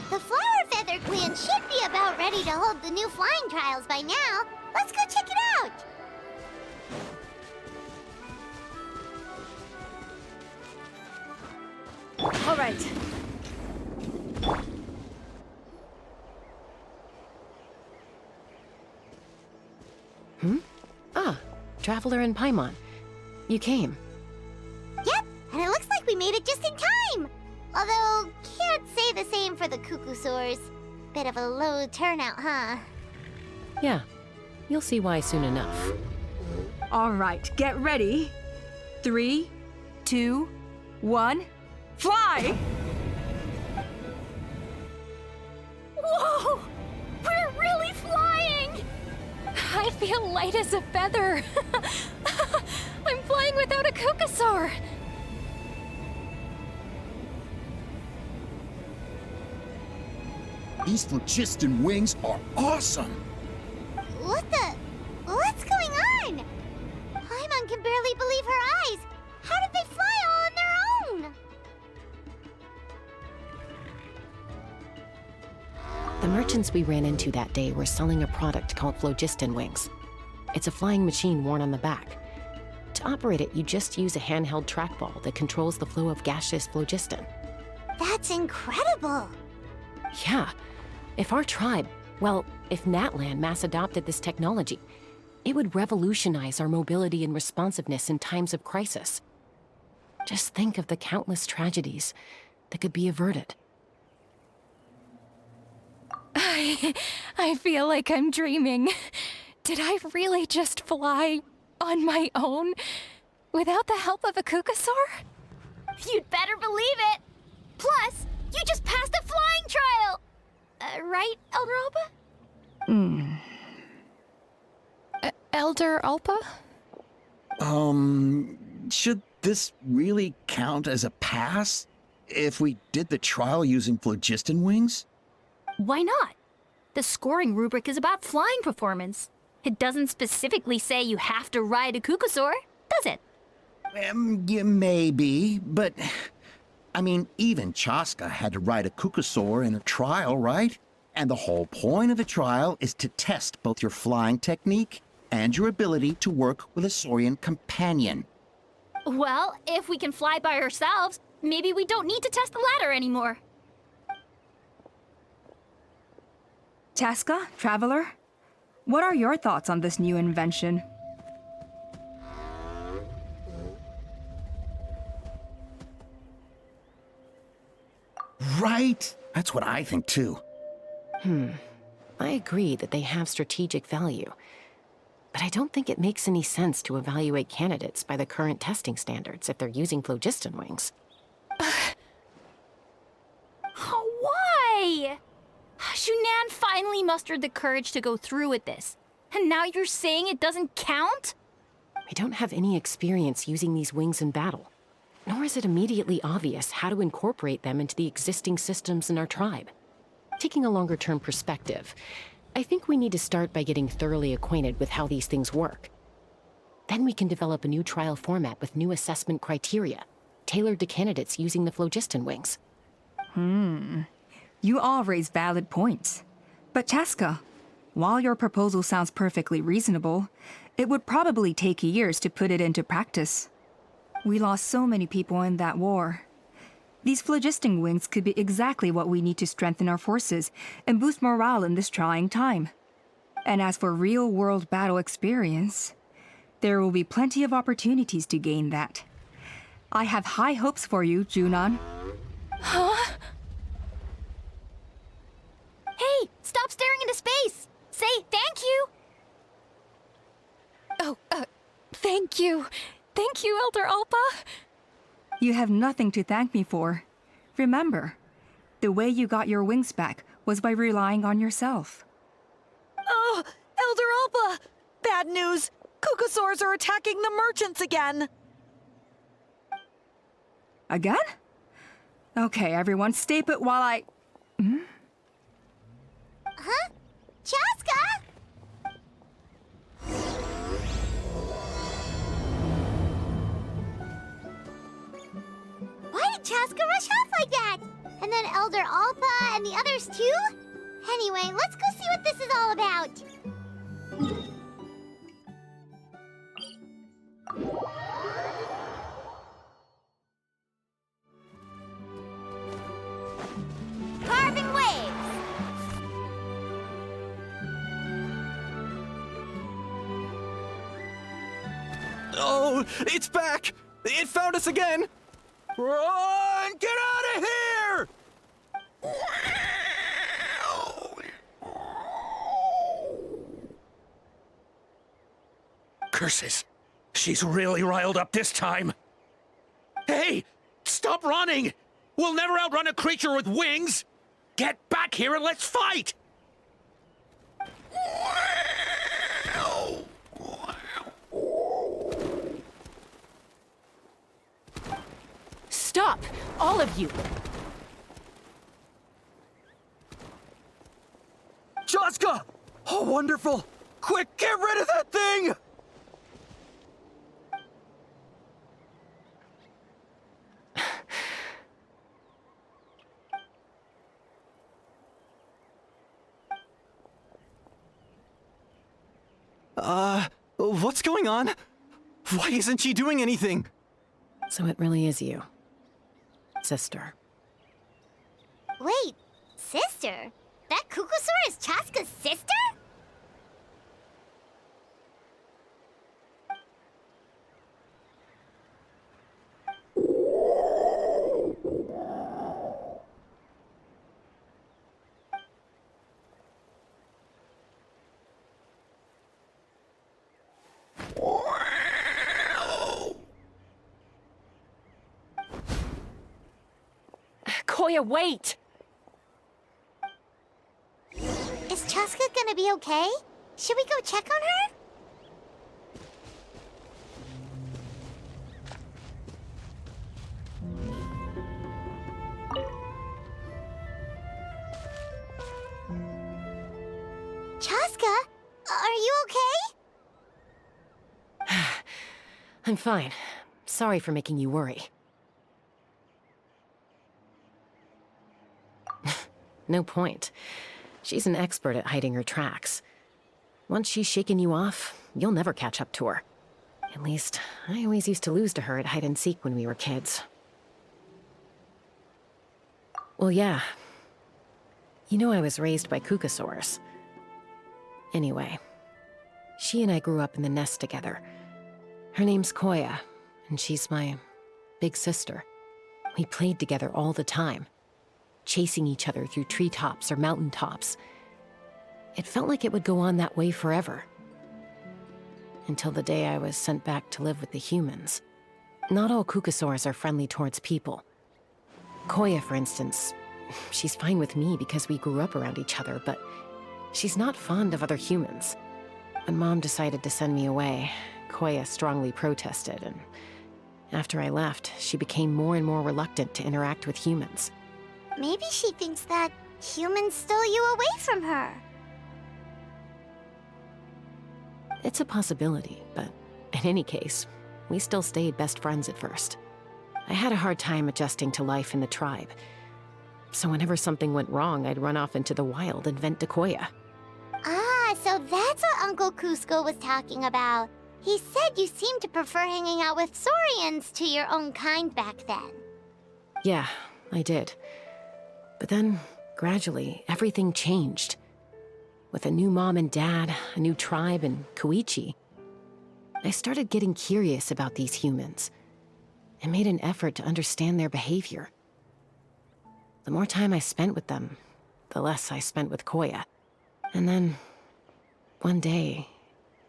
The Flower Feather Clan should be about ready to hold the new flying trials by now. Let's go check it out. All right. Traveler and Paimon. You came. Yep, and it looks like we made it just in time. Although, can't say the same for the Cuckoosaurs. Bit of a low turnout, huh? Yeah, you'll see why soon enough. All right, get ready. 3, 2, 1, fly! Whoa! We're really flying! I feel light as a feather. I'm flying without a Cuckoosaur. These phlogiston wings are awesome! What's going on? Paimon can barely believe her eyes. How did they fly all on their own? The merchants we ran into that day were selling a product called phlogiston wings. It's a flying machine worn on the back. To operate it, you just use a handheld trackball that controls the flow of gaseous phlogiston. That's incredible. Yeah, if our tribe, well, if Natlan mass adopted this technology, it would revolutionize our mobility and responsiveness in times of crisis. Just think of the countless tragedies that could be averted. I feel like I'm dreaming. Did I really just fly on my own without the help of a Cuckoosaur? You'd better believe it! Plus, you just passed a flying trial! Right, Elder Alpa? Elder Alpa? Should this really count as a pass? If we did the trial using phlogiston wings? Why not? The scoring rubric is about flying performance. It doesn't specifically say you have to ride a Cuckoosaur, does it? Yeah, maybe, but... I mean, even Chaska had to ride a Cuckoosaur in a trial, right? And the whole point of the trial is to test both your flying technique and your ability to work with a Saurian companion. Well, if we can fly by ourselves, maybe we don't need to test the ladder anymore. Chaska, Traveler, what are your thoughts on this new invention? Right? That's what I think too. I agree that they have strategic value, but I don't think it makes any sense to evaluate candidates by the current testing standards if they're using phlogiston wings. Why? Shunan finally mustered the courage to go through with this, and now you're saying it doesn't count? We don't have any experience using these wings in battle, nor is it immediately obvious how to incorporate them into the existing systems in our tribe. Taking a longer-term perspective, I think we need to start by getting thoroughly acquainted with how these things work. Then we can develop a new trial format with new assessment criteria, tailored to candidates using the phlogiston wings. You all raise valid points. But Chaska, while your proposal sounds perfectly reasonable, it would probably take years to put it into practice. We lost so many people in that war. These phlogiston wings could be exactly what we need to strengthen our forces and boost morale in this trying time. And as for real-world battle experience, there will be plenty of opportunities to gain that. I have high hopes for you, Junon. Huh? Hey, stop staring into space! Say thank you! Oh, thank you. Thank you, Elder Alpa. You have nothing to thank me for. Remember, the way you got your wings back was by relying on yourself. Oh, Elder Alpa! Bad news! Cuckoosaurs are attacking the merchants again! Again? Okay, everyone, stay put while I... Huh? Chaska? Why did Chaska rush off like that? And then Elder Alpa and the others too? Anyway, let's go see what this is all about. Carving waves! Oh, it's back! It found us again! Run! Get out of here! Curses! She's really riled up this time. Hey! Stop running! We'll never outrun a creature with wings! Get back here and let's fight! Stop! All of you! Chaska! Oh, wonderful! Quick, get rid of that thing! What's going on? Why isn't she doing anything? So it really is you. Sister. Wait, sister? That Kukusaur is Chaska's sister? Koya, wait! Is Chaska gonna be okay? Should we go check on her? Chaska, are you okay? I'm fine. Sorry for making you worry. No point. She's an expert at hiding her tracks. Once she's shaken you off, you'll never catch up to her. At least, I always used to lose to her at hide-and-seek when we were kids. Well, yeah. You know I was raised by Kukusaurs. Anyway, she and I grew up in the nest together. Her name's Koya, and she's my big sister. We played together all the time, chasing each other through treetops or mountaintops. It felt like it would go on that way forever. Until the day I was sent back to live with the humans. Not all Kukusaurs are friendly towards people. Koya, for instance, she's fine with me because we grew up around each other, but she's not fond of other humans. When Mom decided to send me away, Koya strongly protested, and after I left, she became more and more reluctant to interact with humans. Maybe she thinks that humans stole you away from her. It's a possibility, but in any case, we still stayed best friends at first. I had a hard time adjusting to life in the tribe, so whenever something went wrong, I'd run off into the wild and vent to Koya. Ah, so that's what Uncle Cusco was talking about. He said you seemed to prefer hanging out with Saurians to your own kind back then. Yeah, I did. But then, gradually, everything changed. With a new mom and dad, a new tribe, and Koichi, I started getting curious about these humans, and made an effort to understand their behavior. The more time I spent with them, the less I spent with Koya. And then, one day,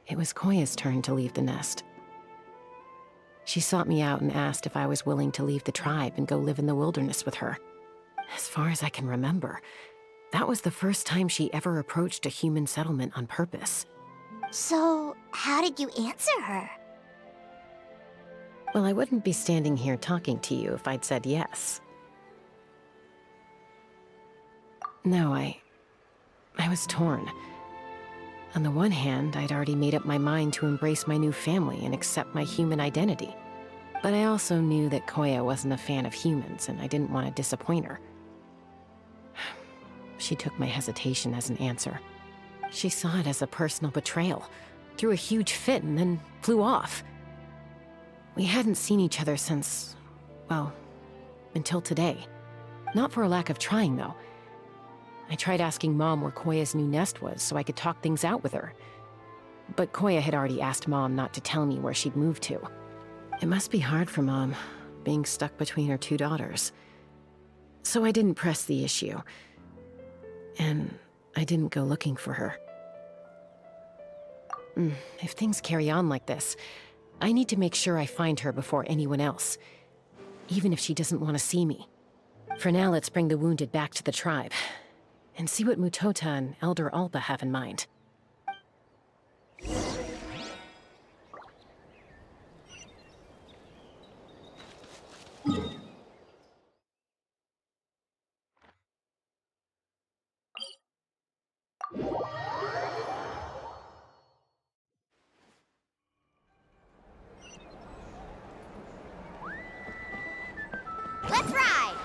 it was Koya's turn to leave the nest. She sought me out and asked if I was willing to leave the tribe and go live in the wilderness with her. As far as I can remember, that was the first time she ever approached a human settlement on purpose. So, how did you answer her? Well, I wouldn't be standing here talking to you if I'd said yes. No, I was torn. On the one hand, I'd already made up my mind to embrace my new family and accept my human identity. But I also knew that Koya wasn't a fan of humans, and I didn't want to disappoint her. She took my hesitation as an answer. She saw it as a personal betrayal, threw a huge fit, and then flew off. We hadn't seen each other since, well, until today. Not for a lack of trying, though. I tried asking Mom where Koya's new nest was so I could talk things out with her. but Koya had already asked Mom not to tell me where she'd moved to. It must be hard for Mom, being stuck between her two daughters. So I didn't press the issue. And I didn't go looking for her. If things carry on like this, I need to make sure I find her before anyone else, even if she doesn't want to see me. For now, let's bring the wounded back to the tribe, and see what Mutota and Elder Alba have in mind. Let's ride!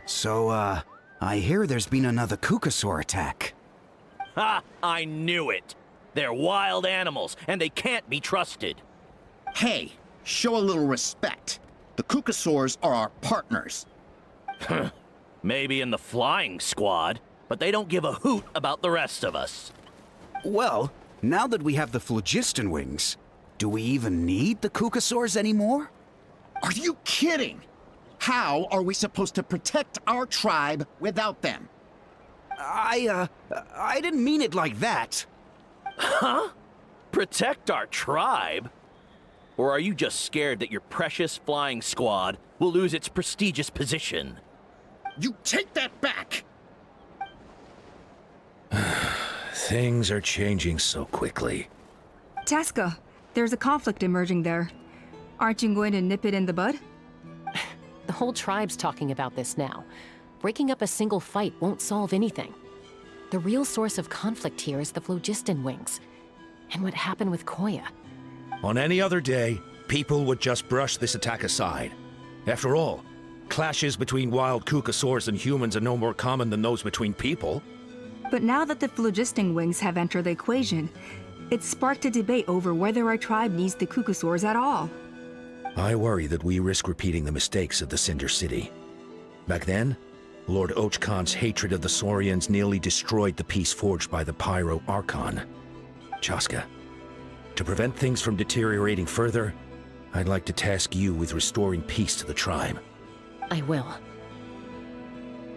So, I hear there's been another Kukasaur attack. Ha! I knew it! They're wild animals, and they can't be trusted. Hey, show a little respect. The Kukasaurs are our partners. Maybe in the flying squad, but they don't give a hoot about the rest of us. Well, now that we have the phlogiston wings, do we even need the Kukasaurs anymore? Are you kidding? How are we supposed to protect our tribe without them? I didn't mean it like that. Huh? Protect our tribe? Or are you just scared that your precious flying squad will lose its prestigious position? You take that back! Things are changing so quickly. Chaska, there's a conflict emerging there. Aren't you going to nip it in the bud? The whole tribe's talking about this now. Breaking up a single fight won't solve anything. The real source of conflict here is the phlogiston wings, and what happened with Koya. On any other day, people would just brush this attack aside. After all, clashes between wild Kukasaurs and humans are no more common than those between people. But now that the phlogiston wings have entered the equation, it's sparked a debate over whether our tribe needs the Kukasaurs at all. I worry that we risk repeating the mistakes of the Cinder City. Back then, Lord Ochkon's hatred of the Saurians nearly destroyed the peace forged by the Pyro Archon. Chaska, to prevent things from deteriorating further, I'd like to task you with restoring peace to the tribe. I will.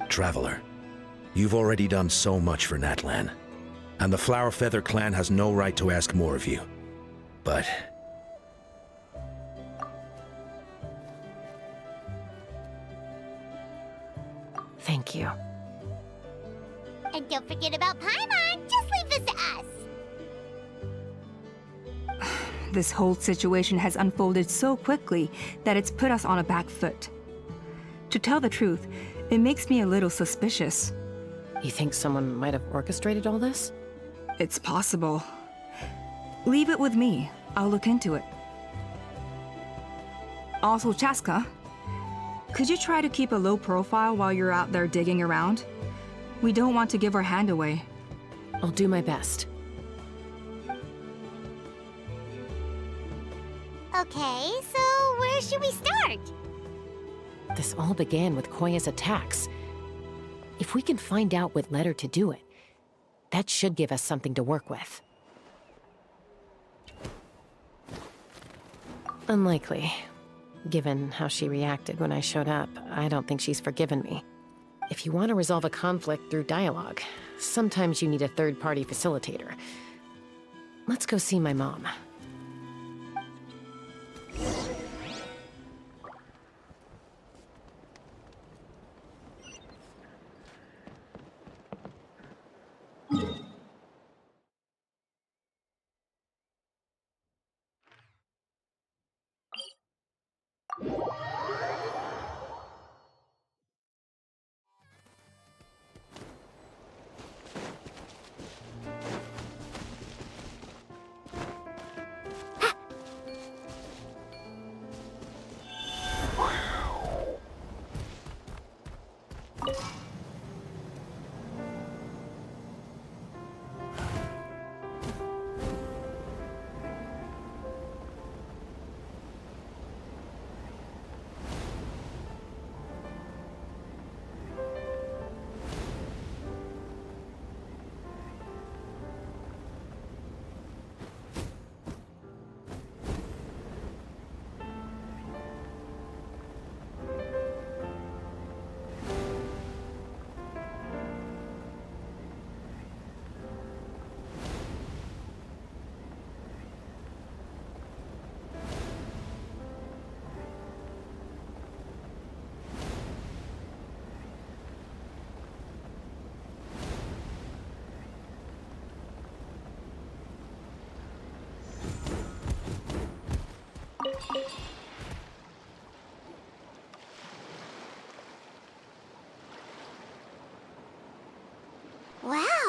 Traveler, you've already done so much for Natlan, and the Flower Feather clan has no right to ask more of you. But thank you. And don't forget about Paimon. Just leave this to us. This whole situation has unfolded so quickly that it's put us on a back foot. To tell the truth, it makes me a little suspicious. You think someone might have orchestrated all this? It's possible. Leave it with me. I'll look into it. Also, Chaska, could you try to keep a low profile while you're out there digging around? We don't want to give our hand away. I'll do my best. Okay, so where should we start? This all began with Koya's attacks. If we can find out what led her to do it, that should give us something to work with. Unlikely. Given how she reacted when I showed up, I don't think she's forgiven me. If you want to resolve a conflict through dialogue, sometimes you need a third-party facilitator. Let's go see my mom.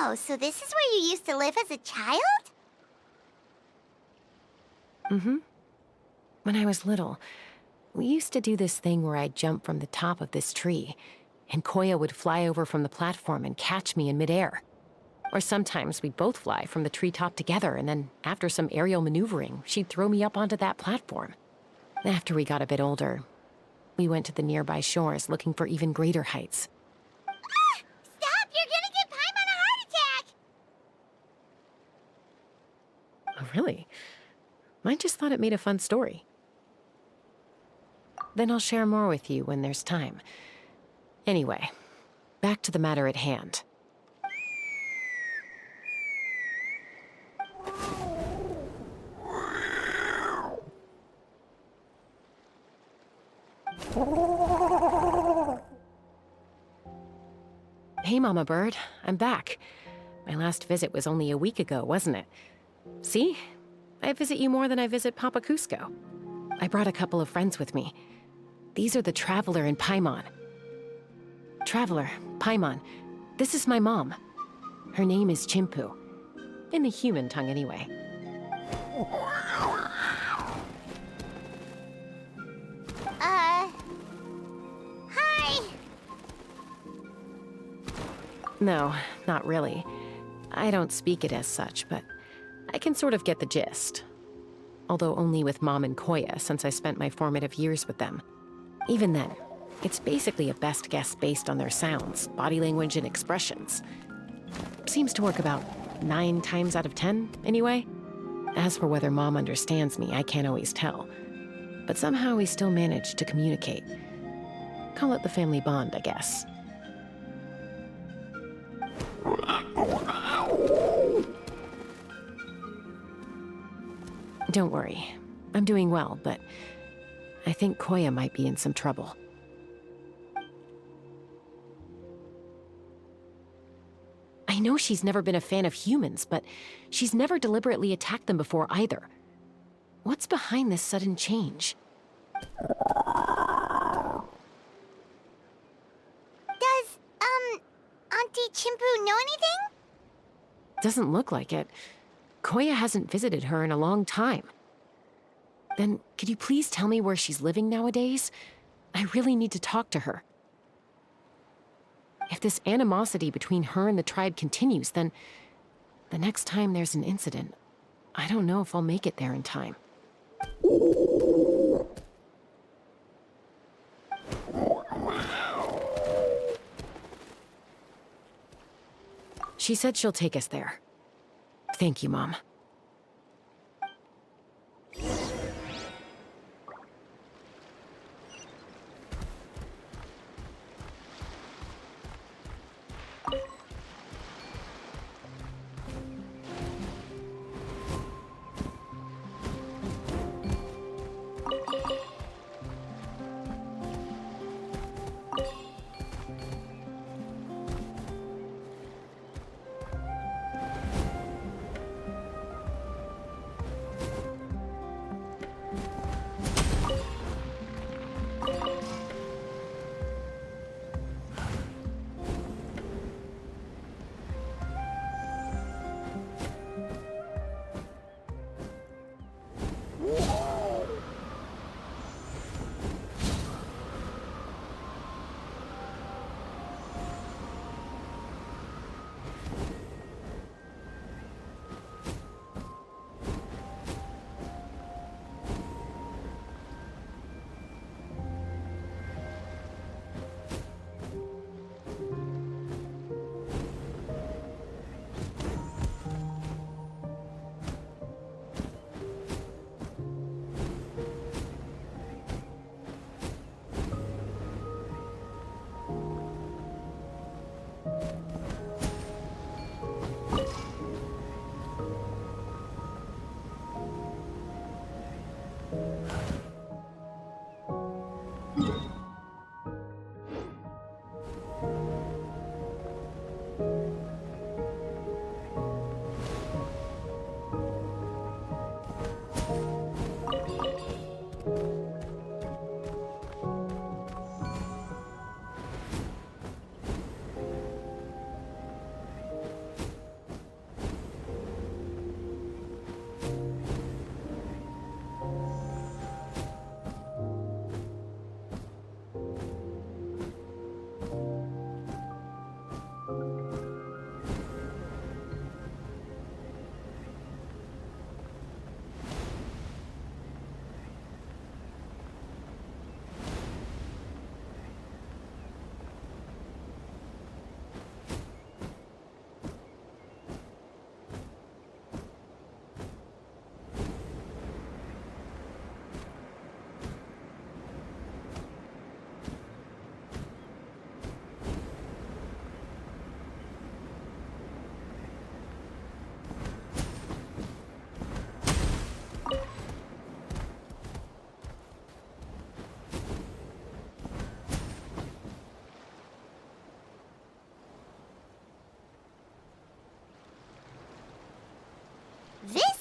Oh, so this is where you used to live as a child? Mm-hmm. When I was little, we used to do this thing where I'd jump from the top of this tree, and Koya would fly over from the platform and catch me in midair. Or sometimes we'd both fly from the treetop together, and then after some aerial maneuvering, she'd throw me up onto that platform. After we got a bit older, we went to the nearby shores looking for even greater heights. Ah! Stop! You're gonna give Paimon a heart attack! Oh, really? I just thought it made a fun story. Then I'll share more with you when there's time. Anyway, back to the matter at hand. Hey, Mama Bird, I'm back. My last visit was only a week ago, wasn't it? See? I visit you more than I visit Papa Cusco. I brought a couple of friends with me. These are the Traveler and Paimon. Traveler, Paimon, this is my mom. Her name is Chimpu. In the human tongue, anyway. Hi! No, not really. I don't speak it as such, but I can sort of get the gist. Although only with Mom and Koya, since I spent my formative years with them. Even then, it's basically a best guess based on their sounds, body language, and expressions. Seems to work about 9 times out of 10, anyway. As for whether Mom understands me, I can't always tell. But somehow we still manage to communicate. Call it the family bond, I guess. Don't worry. I'm doing well, but I think Koya might be in some trouble. I know she's never been a fan of humans, but she's never deliberately attacked them before either. What's behind this sudden change? Does, Auntie Chimpu know anything? Doesn't look like it. Koya hasn't visited her in a long time. Then, could you please tell me where she's living nowadays? I really need to talk to her. If this animosity between her and the tribe continues, then the next time there's an incident, I don't know if I'll make it there in time. She said she'll take us there. Thank you, Mom.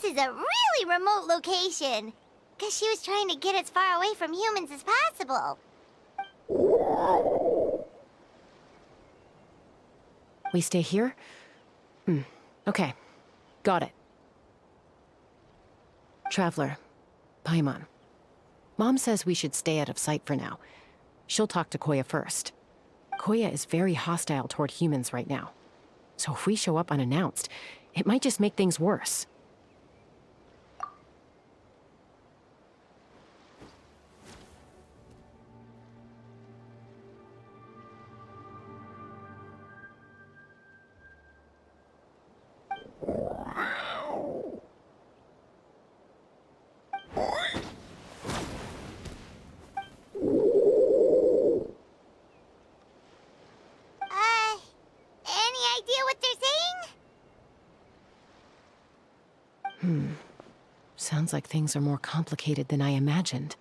this is a really remote location. Guess she was trying to get as far away from humans as possible. We stay here? Okay. Got it. Traveler, Paimon. Mom says we should stay out of sight for now. She'll talk to Koya first. Koya is very hostile toward humans right now. So if we show up unannounced, it might just make things worse. Any idea what they're saying? Sounds like things are more complicated than I imagined.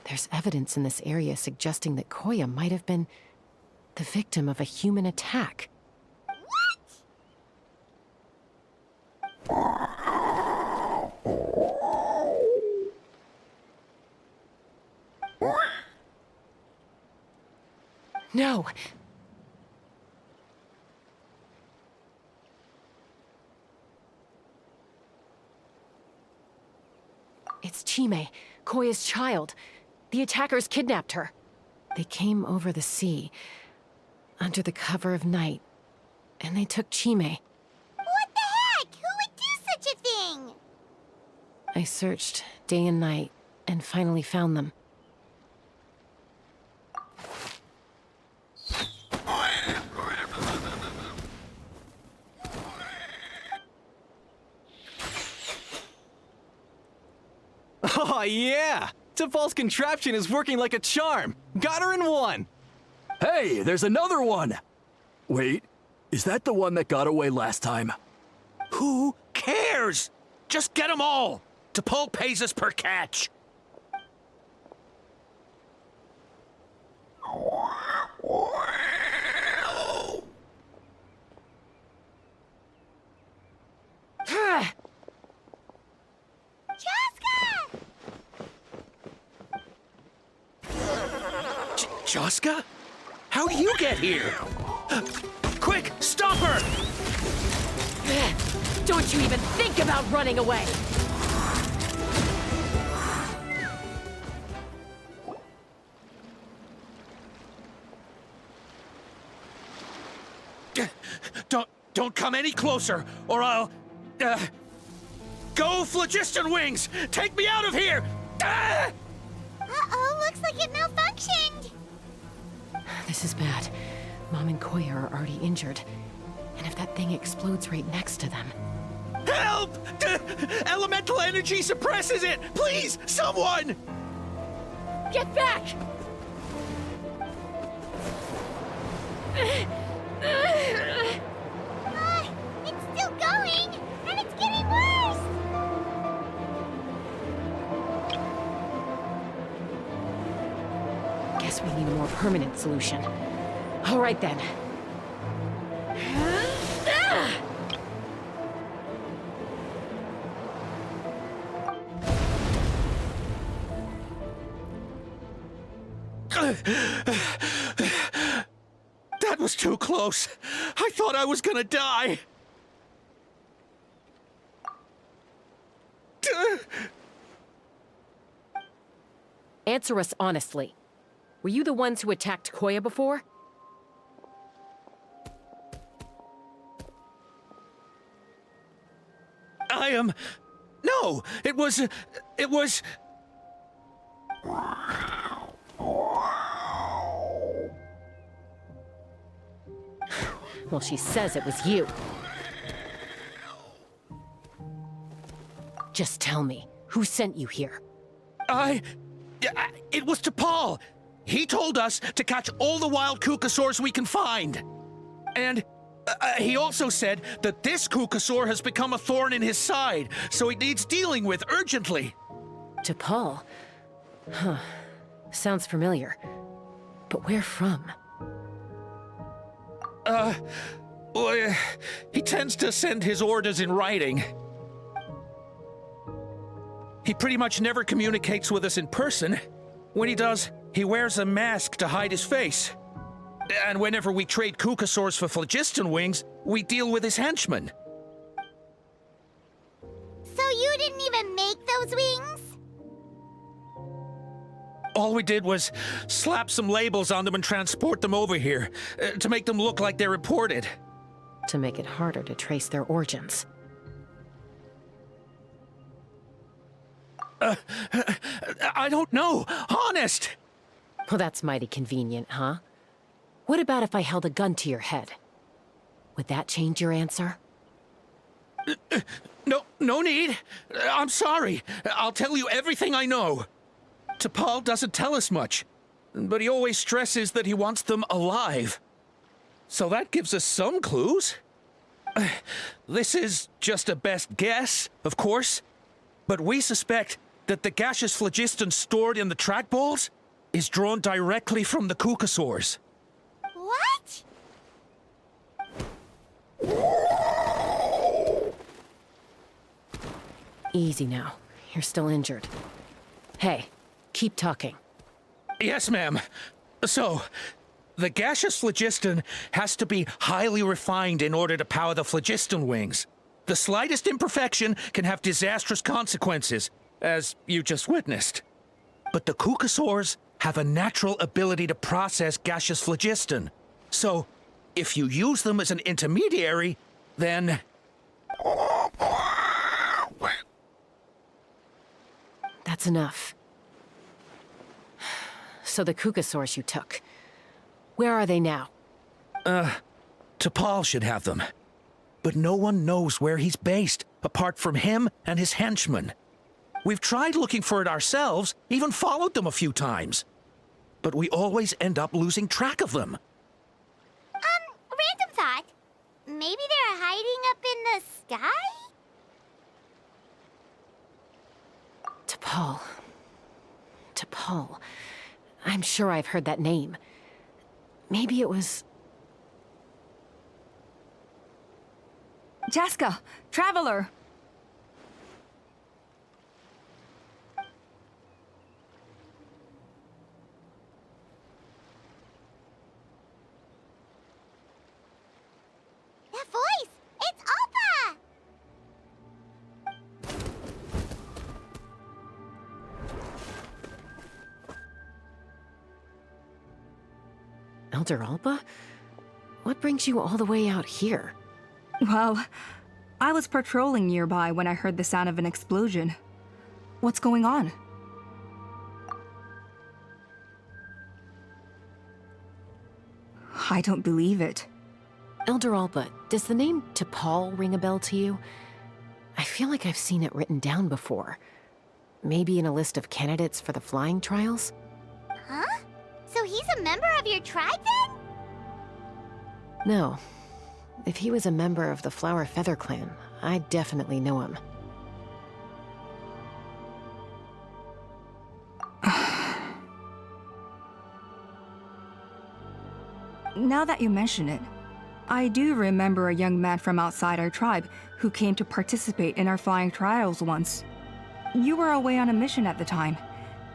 There's evidence in this area suggesting that Koya might have been the victim of a human attack. No! It's Chime, Koya's child. The attackers kidnapped her. They came over the sea, under the cover of night, and they took Chime. What the heck? Who would do such a thing? I searched day and night, and finally found them. Oh, yeah! T'Pol's contraption is working like a charm! Got her in one! Hey, there's another one! Wait, is that the one that got away last time? Who cares? Just get them all! T'Pol pays us per catch! Chaska? How'd you get here? Quick, stop her! Don't you even think about running away! Don't come any closer, or I'll... Go, Phlogiston Wings! Take me out of here! Uh-oh, looks like it malfunctioned. This is bad. Mom and Koya are already injured. And if that thing explodes right next to them... Help! Elemental energy suppresses it! Please, someone! Get back! It's still going, and it's getting worse. Guess we need a more permanent solution. All right then. That was too close. I thought I was gonna die. Answer us honestly. Were you the ones who attacked Koya before? I am... No, it was... Well, she says it was you. Just tell me, who sent you here? It was T'Pol. He told us to catch all the wild Kukasaurs we can find. And he also said that this Kukasaur has become a thorn in his side, so it needs dealing with urgently. T'Pol? Huh. Sounds familiar. But where from? Well, he tends to send his orders in writing. He pretty much never communicates with us in person. When he does, he wears a mask to hide his face. And whenever we trade Kukasaurs for phlogiston wings, we deal with his henchmen. So you didn't even make those wings? All we did was slap some labels on them and transport them over here, to make them look like they're imported. To make it harder to trace their origins. I don't know, honest! Well, that's mighty convenient, huh? What about if I held a gun to your head? Would that change your answer? No need. I'm sorry. I'll tell you everything I know. T'Pol doesn't tell us much, but he always stresses that he wants them alive. So that gives us some clues. This is just a best guess, of course, but we suspect that the gaseous phlogiston stored in the trackballs is drawn directly from the Kukasaurs. What? Easy now. You're still injured. Hey, keep talking. Yes, ma'am. So, the gaseous phlogiston has to be highly refined in order to power the phlogiston wings. The slightest imperfection can have disastrous consequences, as you just witnessed. But the Kukasaurs have a natural ability to process gaseous phlogiston. So, if you use them as an intermediary, then... That's enough. So the Kukasaurs you took, where are they now? T'Pol should have them. But no one knows where he's based, apart from him and his henchmen. We've tried looking for it ourselves, even followed them a few times. But we always end up losing track of them. Random thought. Maybe they're hiding up in the sky? T'Pol. T'Pol. I'm sure I've heard that name. Maybe it was... Jaska, Traveler! That voice! It's Alpa! Elder Alpa? What brings you all the way out here? Well, I was patrolling nearby when I heard the sound of an explosion. What's going on? I don't believe it. Elder Alpa, does the name T'Pol ring a bell to you? I feel like I've seen it written down before. Maybe in a list of candidates for the flying trials? Huh? So he's a member of your tribe then? No. If he was a member of the Flower Feather Clan, I'd definitely know him. Now that you mention it, I do remember a young man from outside our tribe who came to participate in our flying trials once. You were away on a mission at the time,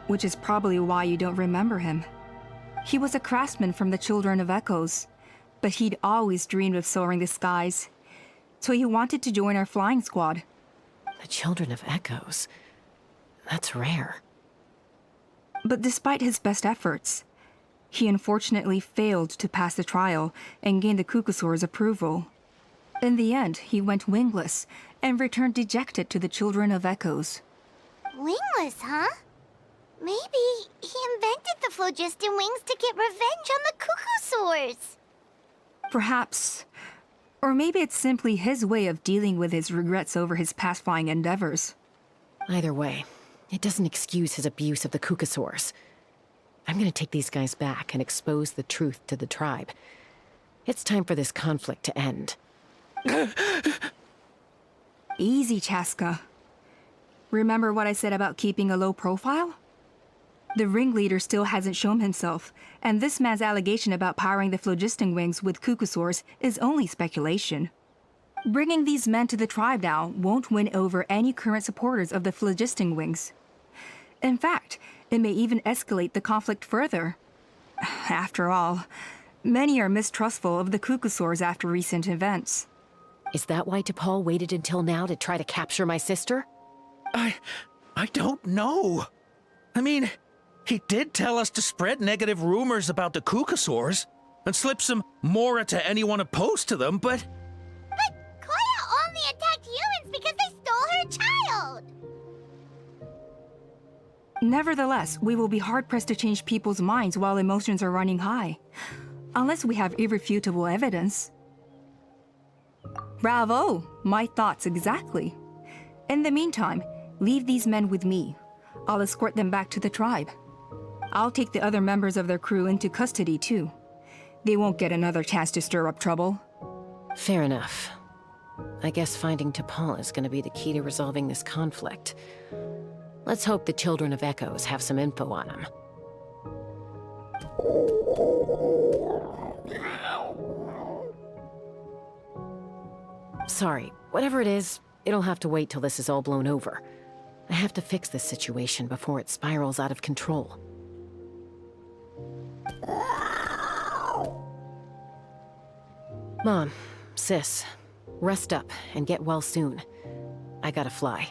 which is probably why you don't remember him. He was a craftsman from the Children of Echoes, but he'd always dreamed of soaring the skies, so he wanted to join our flying squad. The Children of Echoes? That's rare. But despite his best efforts, he unfortunately failed to pass the trial and gain the Kukasaur's approval. In the end, he went wingless and returned dejected to the Children of Echoes. Wingless, huh? Maybe he invented the phlogiston wings to get revenge on the Kukasaurs. Perhaps. Or maybe it's simply his way of dealing with his regrets over his past flying endeavors. Either way, it doesn't excuse his abuse of the Kukasaurs. I'm gonna take these guys back and expose the truth to the tribe. It's time for this conflict to end. Easy, Chaska. Remember what I said about keeping a low profile? The ringleader still hasn't shown himself, and this man's allegation about powering the phlogiston wings with Kukasaurs is only speculation. Bringing these men to the tribe now won't win over any current supporters of the phlogiston wings. In fact, it may even escalate the conflict further. After all, many are mistrustful of the Cuckoosaurs after recent events. Is that why T'Pol waited until now to try to capture my sister? I don't know. I mean, he did tell us to spread negative rumors about the Cuckoosaurs and slip some Mora to anyone opposed to them, but... But Koya only attacked humans because they stole her child! Nevertheless, we will be hard-pressed to change people's minds while emotions are running high. Unless we have irrefutable evidence. Bravo! My thoughts exactly. In the meantime, leave these men with me. I'll escort them back to the tribe. I'll take the other members of their crew into custody too. They won't get another chance to stir up trouble. Fair enough. I guess finding T'Pol is gonna be the key to resolving this conflict. Let's hope the Children of Echoes have some info on him. Sorry, whatever it is, it'll have to wait till this is all blown over. I have to fix this situation before it spirals out of control. Mom, Sis, rest up and get well soon. I gotta fly.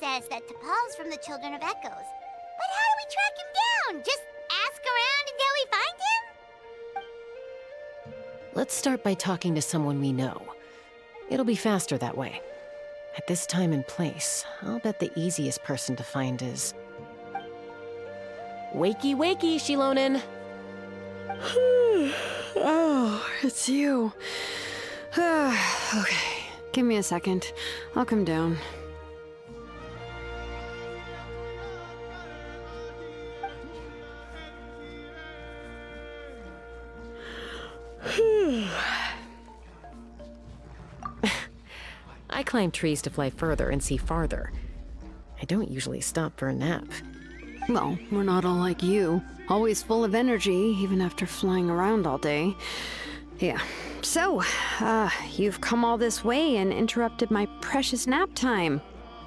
Says that T'Pol's from the Children of Echoes. But how do we track him down? Just ask around until we find him? Let's start by talking to someone we know. It'll be faster that way. At this time and place, I'll bet the easiest person to find is... Wakey, wakey, Xilonen! Oh, it's you. Okay, give me a second. I'll come down. I climb trees to fly further and see farther. I don't usually stop for a nap. Well, we're not all like you. Always full of energy, even after flying around all day. Yeah. So, you've come all this way and interrupted my precious nap time.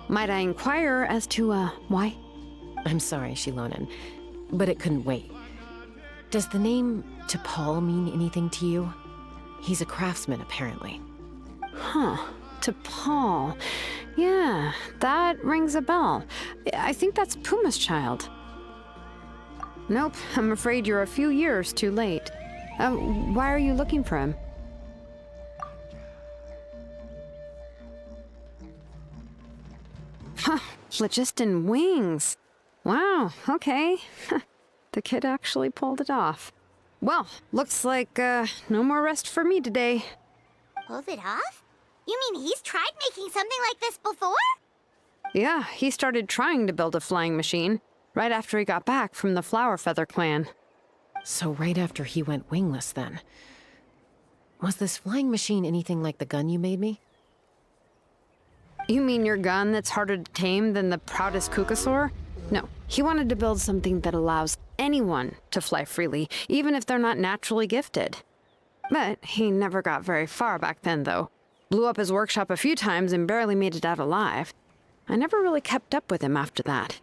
Might I inquire as to, why? I'm sorry, Xilonen, but it couldn't wait. Does the name T'Pol mean anything to you? He's a craftsman, apparently. Huh. T'Pol. Yeah, that rings a bell. I think that's Puma's child. Nope, I'm afraid you're a few years too late. Why are you looking for him? Huh, phlogiston wings. Wow, okay. The kid actually pulled it off. Well, looks like, no more rest for me today. Pulled it off? You mean he's tried making something like this before? Yeah, he started trying to build a flying machine right after he got back from the Flower Feather clan. So right after he went wingless, then. Was this flying machine anything like the gun you made me? You mean your gun that's harder to tame than the proudest Cuckoosaur? No, he wanted to build something that allows anyone to fly freely, even if they're not naturally gifted. But he never got very far back then, though. Blew up his workshop a few times and barely made it out alive. I never really kept up with him after that.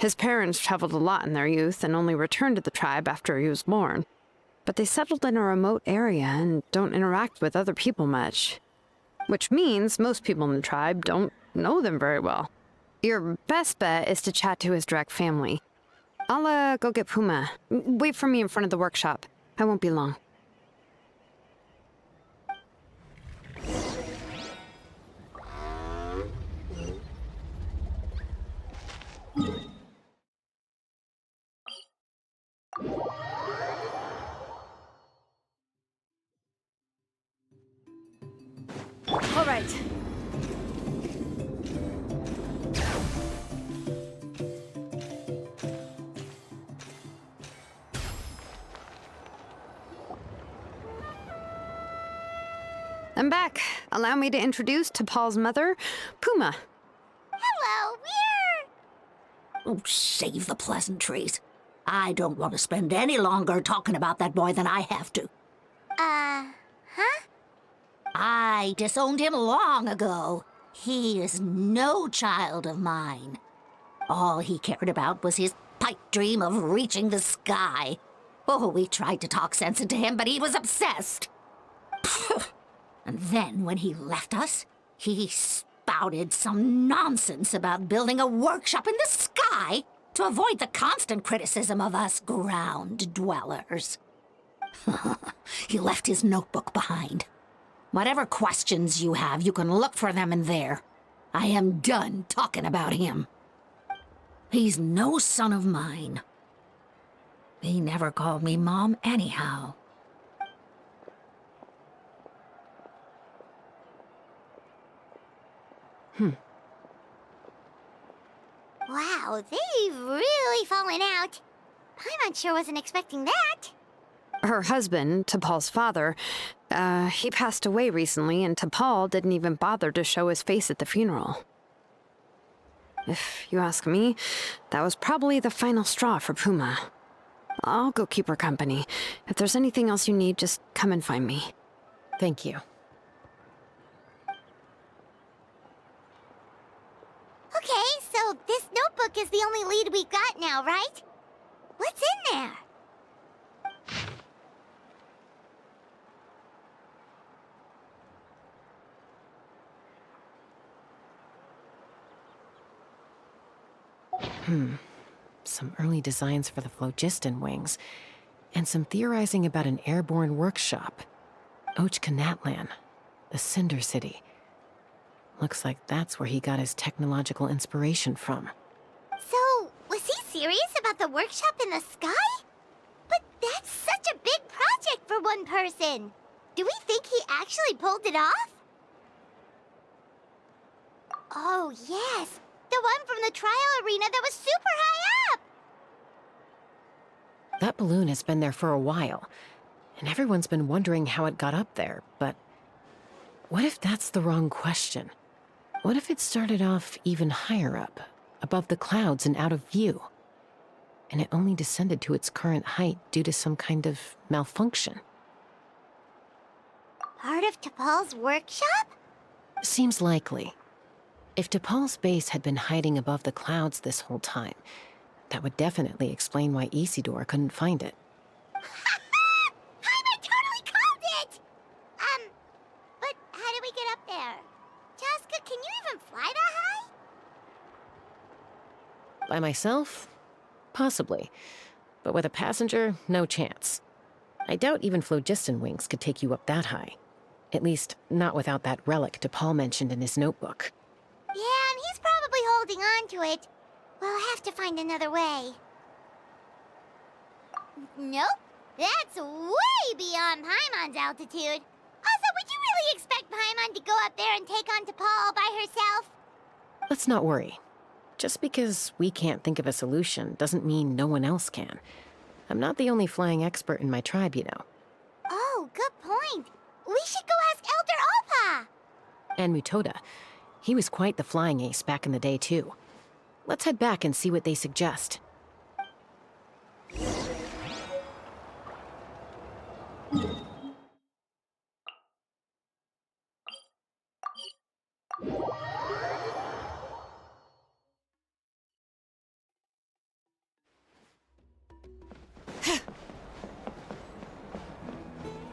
His parents traveled a lot in their youth and only returned to the tribe after he was born. But they settled in a remote area and don't interact with other people much. Which means most people in the tribe don't know them very well. Your best bet is to chat to his direct family. I'll go get Puma. Wait for me in front of the workshop. I won't be long. All right. I'm back. Allow me to introduce to Paul's mother, Puma. Hello, Oh, save the pleasantries. I don't want to spend any longer talking about that boy than I have to. huh? I disowned him long ago. He is no child of mine. All he cared about was his pipe dream of reaching the sky. Oh, we tried to talk sense into him, but he was obsessed. And then when he left us, he spouted some nonsense about building a workshop in the sky to avoid the constant criticism of us ground dwellers. He left his notebook behind. Whatever questions you have, you can look for them in there. I am done talking about him. He's no son of mine. He never called me Mom anyhow. Wow, they've really fallen out. Paimon sure wasn't expecting that. Her husband, T'Pol's father, he passed away recently, and T'Pol didn't even bother to show his face at the funeral. If you ask me, that was probably the final straw for Puma. I'll go keep her company. If there's anything else you need, just come and find me. Thank you. Okay, so this notebook is the only lead we've got now, right? What's in there? Some early designs for the phlogiston wings, and some theorizing about an airborne workshop. Tlalocan, the Cinder City. Looks like that's where he got his technological inspiration from. So, was he serious about the workshop in the sky? But that's such a big project for one person. Do we think he actually pulled it off? Oh, yes. The one from the trial arena that was super high up! That balloon has been there for a while, and everyone's been wondering how it got up there, but what if that's the wrong question? What if it started off even higher up, above the clouds and out of view, and it only descended to its current height due to some kind of malfunction? Part of T'Pol's workshop? Seems likely. If T'Pol's base had been hiding above the clouds this whole time, that would definitely explain why Isidore couldn't find it. I totally called it! But how do we get up there? Chaska, can you even fly that high? By myself? Possibly. But with a passenger, no chance. I doubt even phlogiston wings could take you up that high. At least, not without that relic T'Pol mentioned in his notebook. Yeah, and he's probably holding on to it. We'll have to find another way. Nope. That's way beyond Paimon's altitude. Also, would you really expect Paimon to go up there and take on T'Pol by herself? Let's not worry. Just because we can't think of a solution doesn't mean no one else can. I'm not the only flying expert in my tribe, you know. Oh, good point. We should go ask Elder Alpa! And Mutoda. He was quite the flying ace back in the day, too. Let's head back and see what they suggest.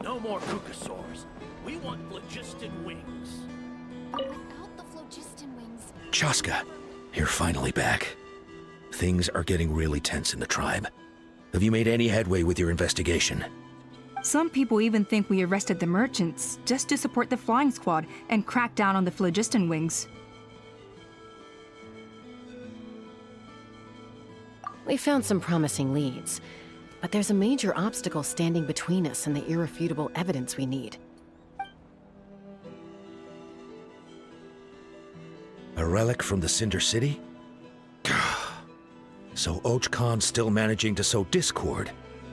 No more Kukasaurs. We want phlogiston wings. Without the phlogiston wings. Chaska, you're finally back. Things are getting really tense in the tribe. Have you made any headway with your investigation? Some people even think we arrested the merchants just to support the flying squad and crack down on the phlogiston wings. We found some promising leads, but there's a major obstacle standing between us and the irrefutable evidence we need. A relic from the Cinder City? So Och Khan's still managing to sow discord,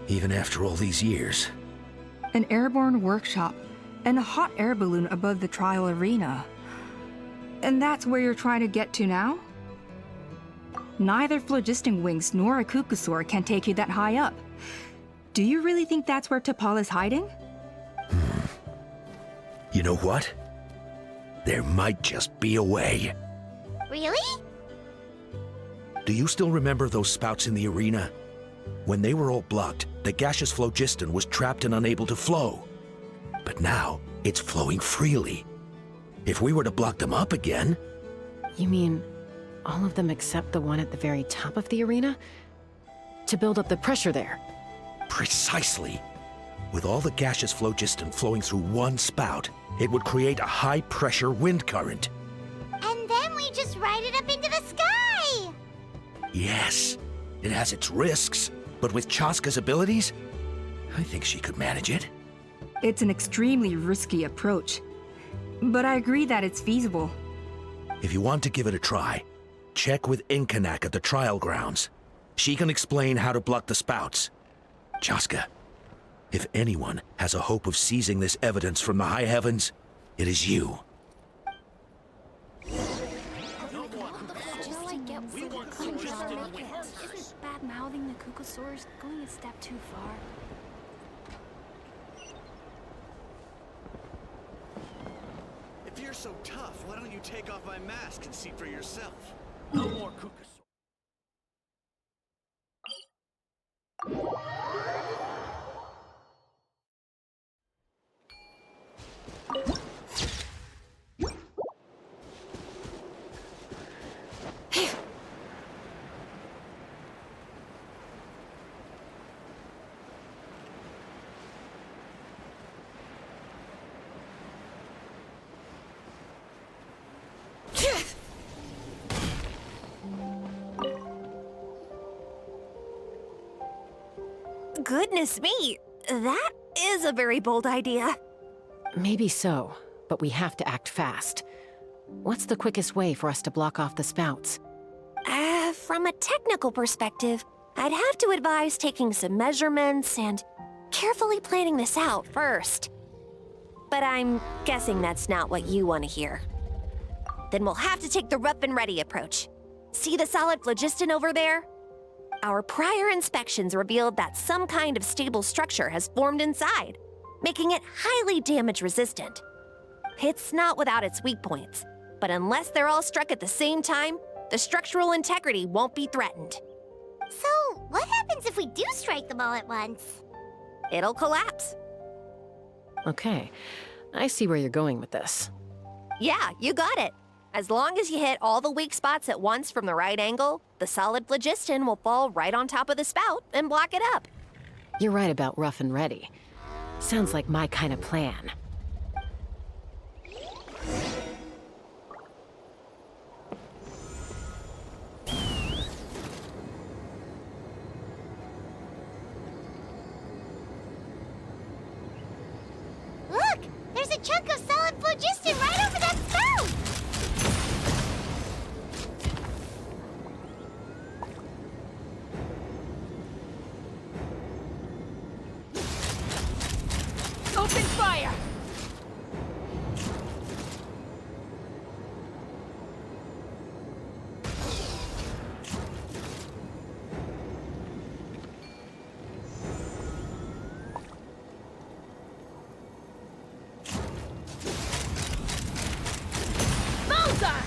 even after all these years. An airborne workshop and a hot air balloon above the trial arena. And that's where you're trying to get to now? Neither phlogiston wings nor a Kukusaur can take you that high up. Do you really think that's where T'Pol is hiding? You know what? There might just be a way. Really? Do you still remember those spouts in the arena? When they were all blocked, the gaseous phlogiston was trapped and unable to flow. But now, it's flowing freely. If we were to block them up again... You mean all of them except the one at the very top of the arena? To build up the pressure there? Precisely. With all the gaseous phlogiston flowing through one spout, it would create a high-pressure wind current. And then we just ride it up into the sky! Yes, it has its risks, but with Chaska's abilities, I think she could manage it. It's an extremely risky approach, but I agree that it's feasible. If you want to give it a try, check with Inkanak at the trial grounds. She can explain how to block the spouts. Chaska, if anyone has a hope of seizing this evidence from the high heavens, it is you. Isn't bad-mouthing the Kukusaurs going a step too far? If you're so tough, why don't you take off my mask and see for yourself? No more Kukusaur. Goodness me, that is a very bold idea. Maybe so, but we have to act fast. What's the quickest way for us to block off the spouts? From a technical perspective, I'd have to advise taking some measurements and carefully planning this out first. But I'm guessing that's not what you want to hear. Then we'll have to take the rough and ready approach. See the solid phlogiston over there? Our prior inspections revealed that some kind of stable structure has formed inside, making it highly damage resistant. It's not without its weak points, but unless they're all struck at the same time, the structural integrity won't be threatened. So, what happens if we do strike them all at once? It'll collapse. Okay, I see where you're going with this. Yeah, you got it. As long as you hit all the weak spots at once from the right angle, the solid phlogiston will fall right on top of the spout and block it up. You're right about rough and ready. Sounds like my kind of plan. Look! There's a chunk of solid phlogiston right over that spout! Open fire! Bullseye!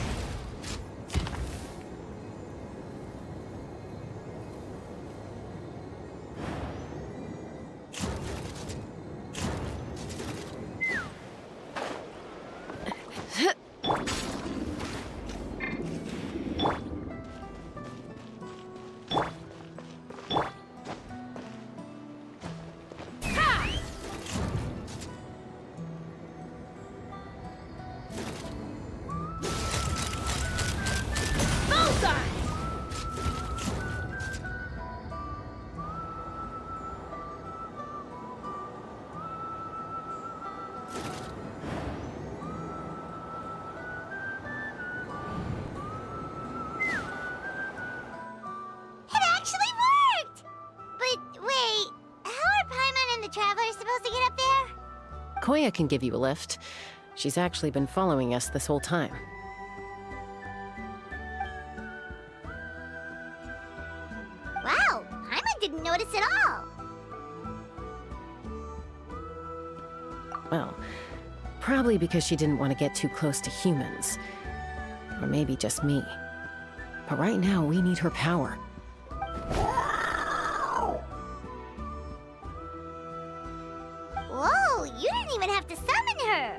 Traveler supposed to get up there? Koya can give you a lift. She's actually been following us this whole time. Wow, Paimon didn't notice at all. Well, probably because she didn't want to get too close to humans. Or maybe just me. But right now, we need her power. Whoa, you didn't even have to summon her.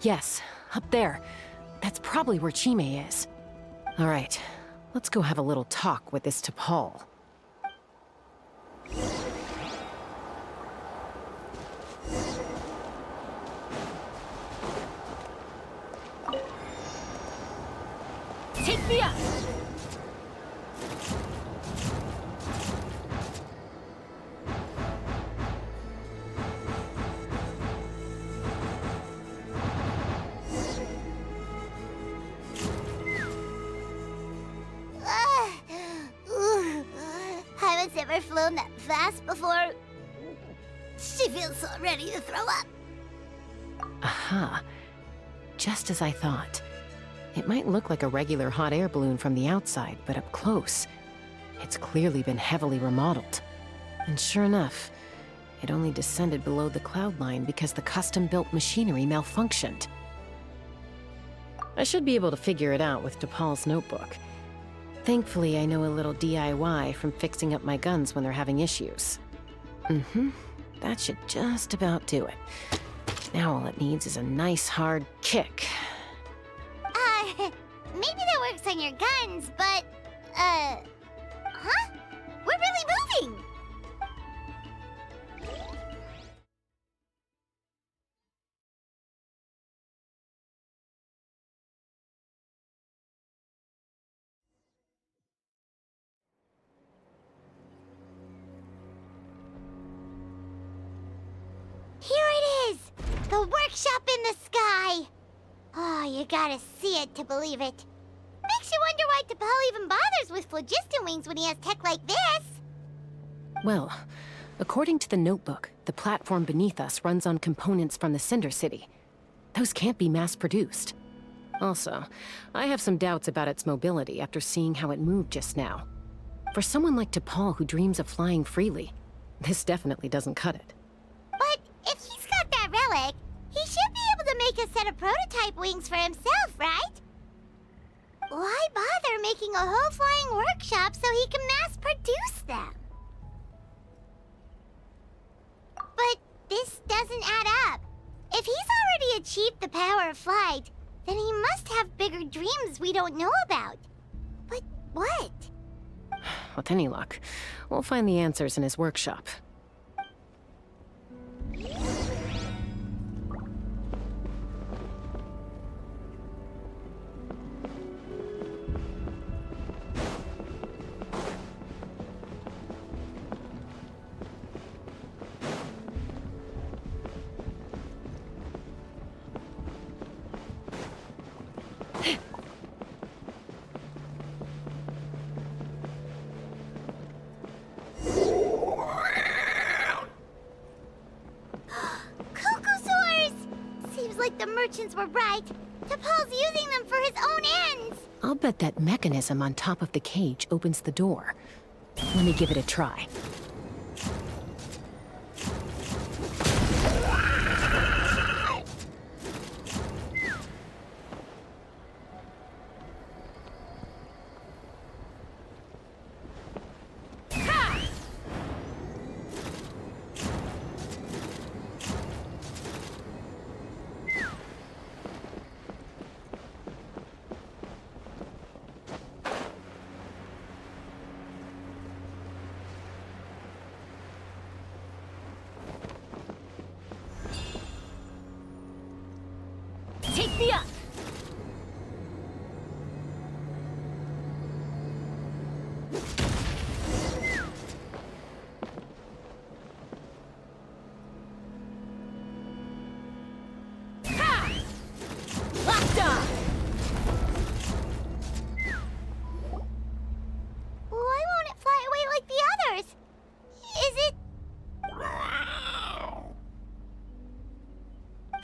Yes, up there. That's probably where Chime is. All right, let's go have a little talk with this T'Pol. Take me up! Paimon's never flown that fast before. She feels so ready to throw up. Aha. Just as I thought. It might look like a regular hot air balloon from the outside, but up close, it's clearly been heavily remodeled. And sure enough, it only descended below the cloud line because the custom-built machinery malfunctioned. I should be able to figure it out with T'Pol's notebook. Thankfully, I know a little DIY from fixing up my guns when they're having issues. That should just about do it. Now all it needs is a nice hard kick. Maybe that works on your guns, but, huh? We're really moving! Here it is! The workshop in the sky! Oh, you gotta see it to believe it. Makes you wonder why T'Pol even bothers with phlogiston wings when he has tech like this. Well, according to the notebook, the platform beneath us runs on components from the Cinder City. Those can't be mass-produced. Also, I have some doubts about its mobility after seeing how it moved just now. For someone like T'Pol who dreams of flying freely, this definitely doesn't cut it. But if he's got that relic, he should be able to make a set of prototype wings for himself, right? Why bother making a whole flying workshop so he can mass-produce them? But this doesn't add up. If he's already achieved the power of flight, then he must have bigger dreams we don't know about. But what? With any luck, we'll find the answers in his workshop. The merchants were right. T'Pol's using them for his own ends. I'll bet that mechanism on top of the cage opens the door. Let me give it a try.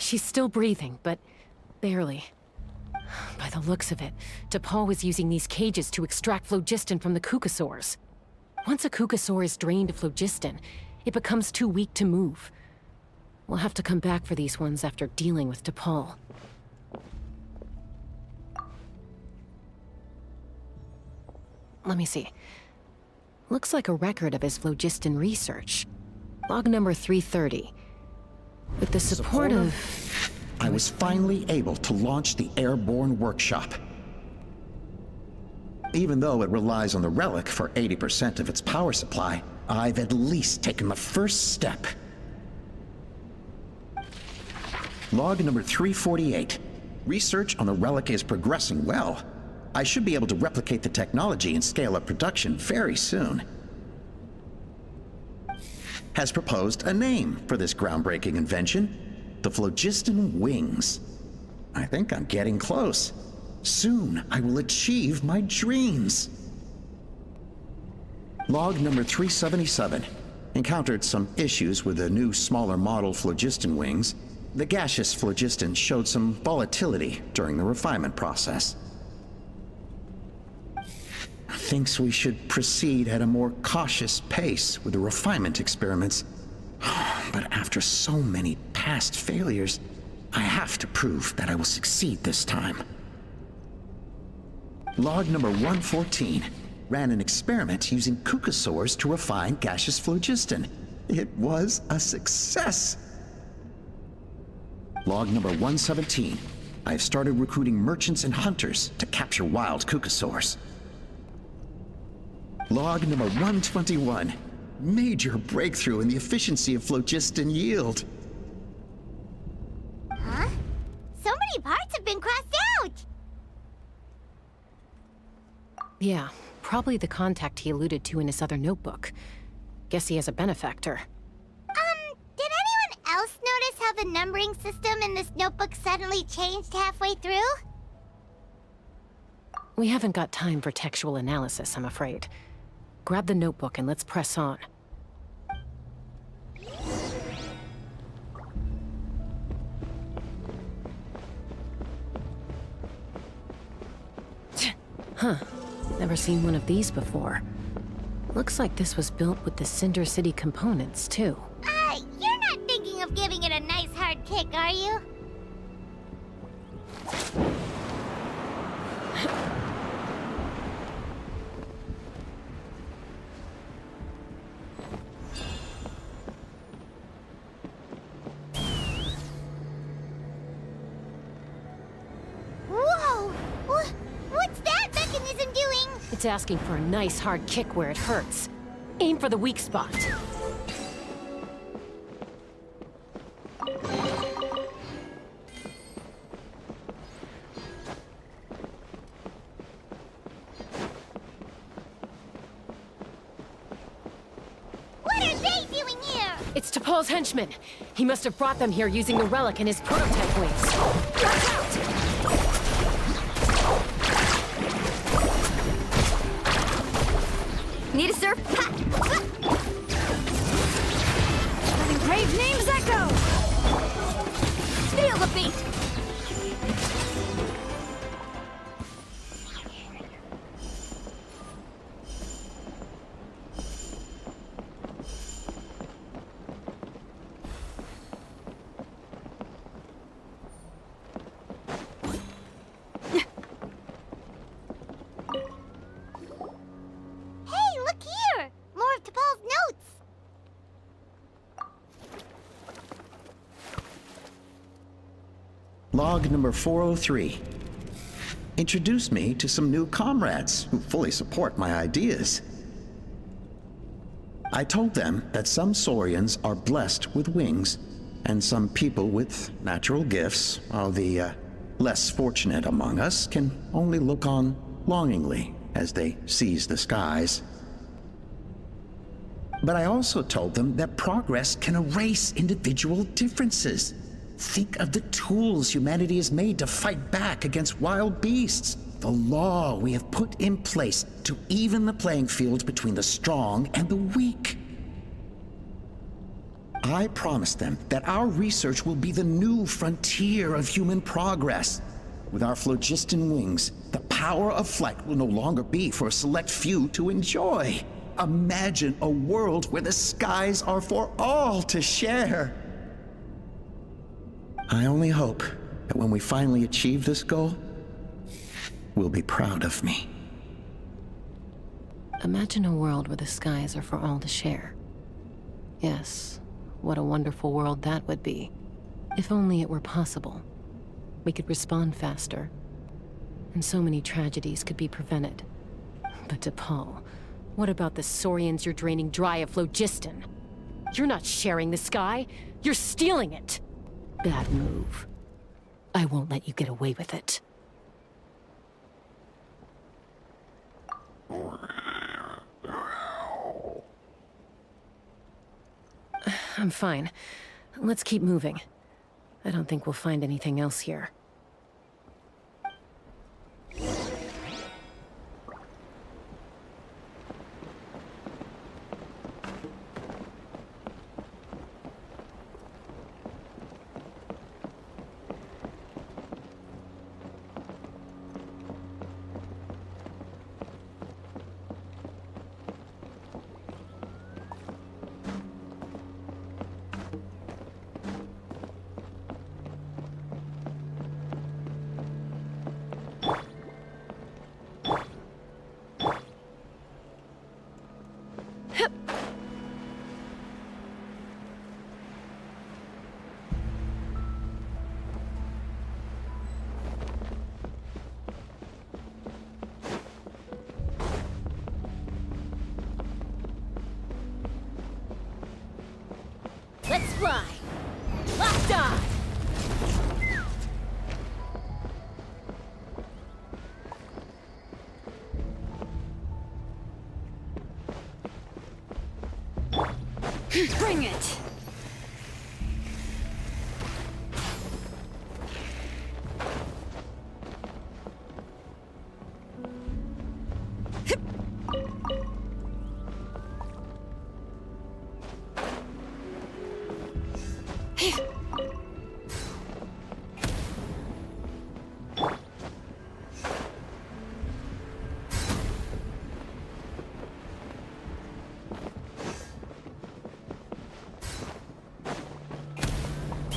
She's still breathing, but barely. By the looks of it, DePaul was using these cages to extract phlogiston from the Kukasaurs. Once a Kukasaur is drained of phlogiston, it becomes too weak to move. We'll have to come back for these ones after dealing with DePaul. Let me see. Looks like a record of his phlogiston research. Log number 330. With the support of... I was finally able to launch the airborne workshop. Even though it relies on the relic for 80% of its power supply, I've at least taken the first step. Log number 348. Research on the relic is progressing well. I should be able to replicate the technology and scale up production very soon. Has proposed a name for this groundbreaking invention. The phlogiston wings. I think I'm getting close. Soon, I will achieve my dreams. Log number 377. Encountered some issues with the new, smaller model phlogiston wings. The gaseous phlogiston showed some volatility during the refinement process. Thinks we should proceed at a more cautious pace with the refinement experiments. But after so many past failures, I have to prove that I will succeed this time. Log number 114. Ran an experiment using Kukasaurs to refine gaseous phlogiston. It was a success. Log number 117. I have started recruiting merchants and hunters to capture wild Kukasaurs. Log number 121. Major breakthrough in the efficiency of phlogiston yield. Huh? So many parts have been crossed out! Yeah, probably the contact he alluded to in his other notebook. Guess he has a benefactor. Did anyone else notice how the numbering system in this notebook suddenly changed halfway through? We haven't got time for textual analysis, I'm afraid. Grab the notebook and let's press on. Huh. Never seen one of these before. Looks like this was built with the Cinder City components, too. You're not thinking of giving it a nice hard kick, are you? Whoa! What's that mechanism doing? It's asking for a nice hard kick where it hurts. Aim for the weak spot. What are they doing here? It's T'Pol's henchmen. He must have brought them here using the relic and his prototype wings. Watch out! Need a surf? Letting brave names echo! Feel the beat! Hey, look here! More of T'Pol's notes! Log number 403. Introduce me to some new comrades who fully support my ideas. I told them that some Saurians are blessed with wings, and some people with natural gifts, while the less fortunate among us can only look on longingly as they seize the skies. But I also told them that progress can erase individual differences. Think of the tools humanity has made to fight back against wild beasts. The law we have put in place to even the playing field between the strong and the weak. I promised them that our research will be the new frontier of human progress. With our phlogiston wings, the power of flight will no longer be for a select few to enjoy. Imagine a world where the skies are for all to share. I only hope that when we finally achieve this goal, we'll be proud of me. Imagine a world where the skies are for all to share. Yes, what a wonderful world that would be. If only it were possible. We could respond faster, and so many tragedies could be prevented. But DePaul, what about the saurians you're draining dry of phlogiston? You're not sharing the sky, you're stealing it! Bad move. I won't let you get away with it. I'm fine. Let's keep moving. I don't think we'll find anything else here. Let's fly! Locked on! Bring it!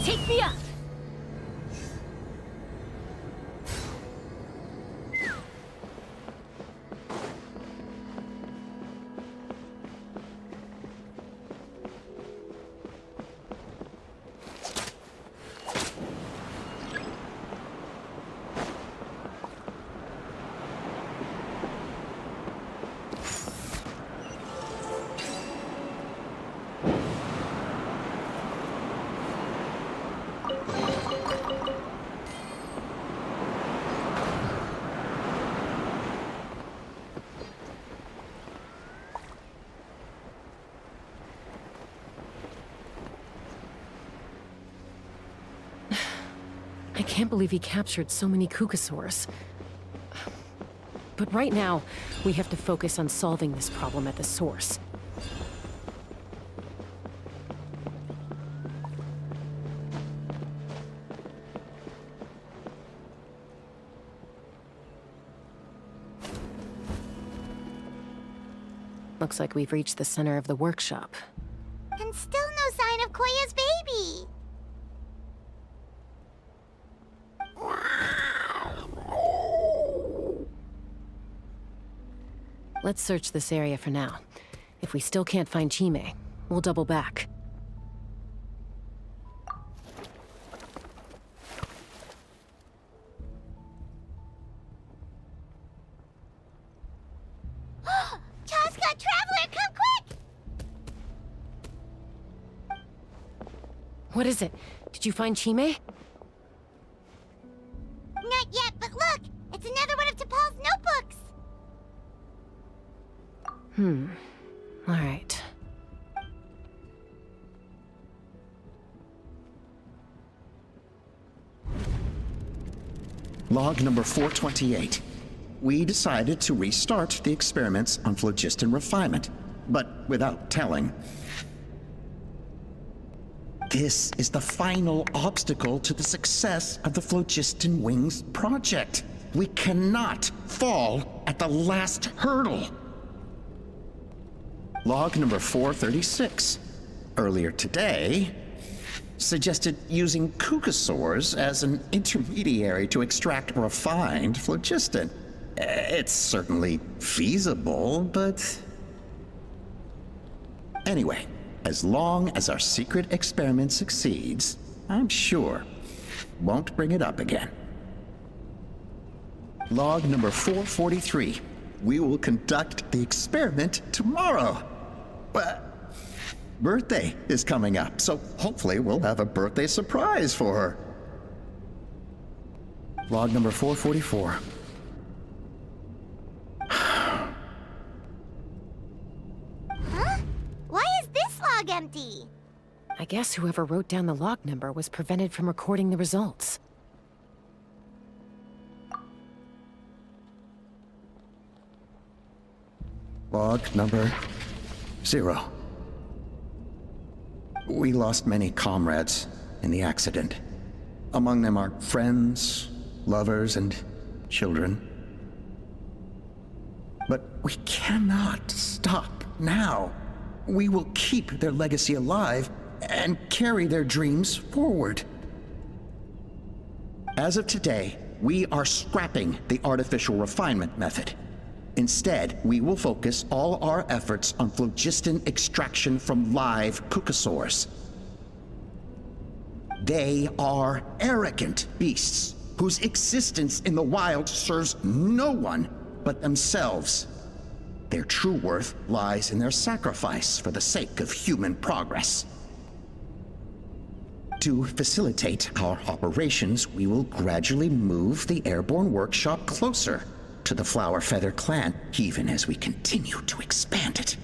Take me up! I can't believe he captured so many Kukasaurs. But right now, we have to focus on solving this problem at the source. Looks like we've reached the center of the workshop. And still no sign of Koya's baby. Let's search this area for now. If we still can't find Chime, we'll double back. Chaska, Traveler, come quick! What is it? Did you find Chime? Not yet, but look! It's another one of T'Pol's notebooks! All right. Log number 428. We decided to restart the experiments on phlogiston refinement, but without telling. This is the final obstacle to the success of the Phlogiston Wings project. We cannot fall at the last hurdle. Log number 436. Earlier today, suggested using cucosaurs as an intermediary to extract refined phlogiston. It's certainly feasible, but... Anyway, as long as our secret experiment succeeds, I'm sure won't bring it up again. Log number 443. We will conduct the experiment tomorrow. Birthday is coming up, so hopefully we'll have a birthday surprise for her. Log number 444. Huh? Why is this log empty? I guess whoever wrote down the log number was prevented from recording the results. Log number 0. We lost many comrades in the accident. Among them are friends, lovers, and children. But we cannot stop now. We will keep their legacy alive and carry their dreams forward. As of today, we are scrapping the artificial refinement method. Instead, we will focus all our efforts on phlogiston extraction from live cucosaurs. They are arrogant beasts whose existence in the wild serves no one but themselves. Their true worth lies in their sacrifice for the sake of human progress. To facilitate our operations, we will gradually move the airborne workshop closer to the Flower Feather clan, even as we continue to expand it.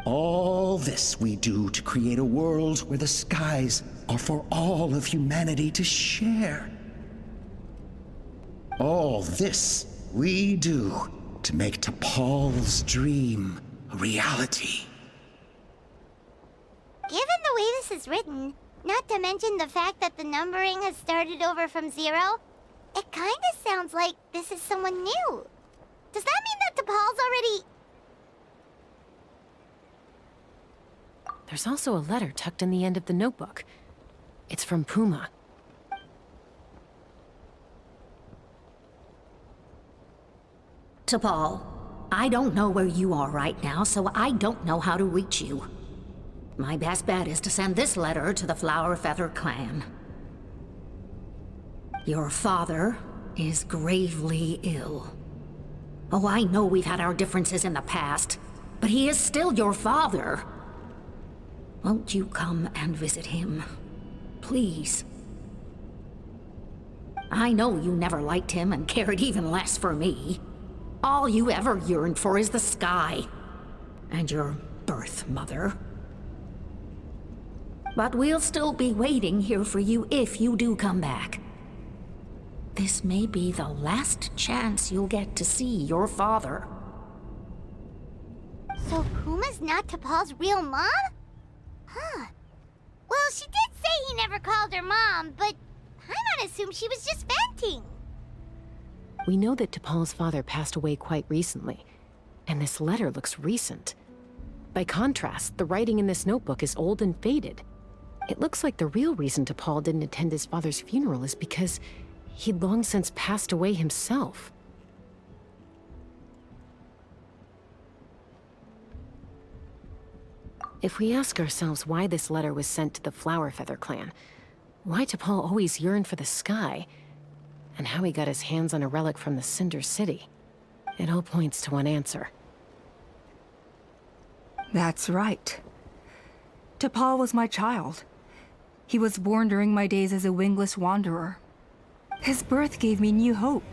All this we do to create a world where the skies are for all of humanity to share. All this we do to make T'Pol's dream a reality. Given the way this is written, not to mention the fact that the numbering has started over from 0, it kind of sounds like this is someone new. Does that mean that T'Pol's already... There's also a letter tucked in the end of the notebook. It's from Puma. T'Pol, I don't know where you are right now, so I don't know how to reach you. My best bet is to send this letter to the Flower Feather clan. Your father is gravely ill. Oh, I know we've had our differences in the past, but he is still your father. Won't you come and visit him? Please. I know you never liked him and cared even less for me. All you ever yearned for is the sky. And your birth mother. But we'll still be waiting here for you if you do come back. This may be the last chance you'll get to see your father. So Puma's not T'Pol's real mom? Huh. Well, she did say he never called her mom, but I'm gonna assume she was just venting. We know that T'Pol's father passed away quite recently, and this letter looks recent. By contrast, the writing in this notebook is old and faded. It looks like the real reason T'Pol didn't attend his father's funeral is because he'd long since passed away himself. If we ask ourselves why this letter was sent to the Flower Feather clan, why T'Pol always yearned for the sky, and how he got his hands on a relic from the Cinder City, it all points to one answer. That's right. T'Pol was my child. He was born during my days as a wingless wanderer. His birth gave me new hope.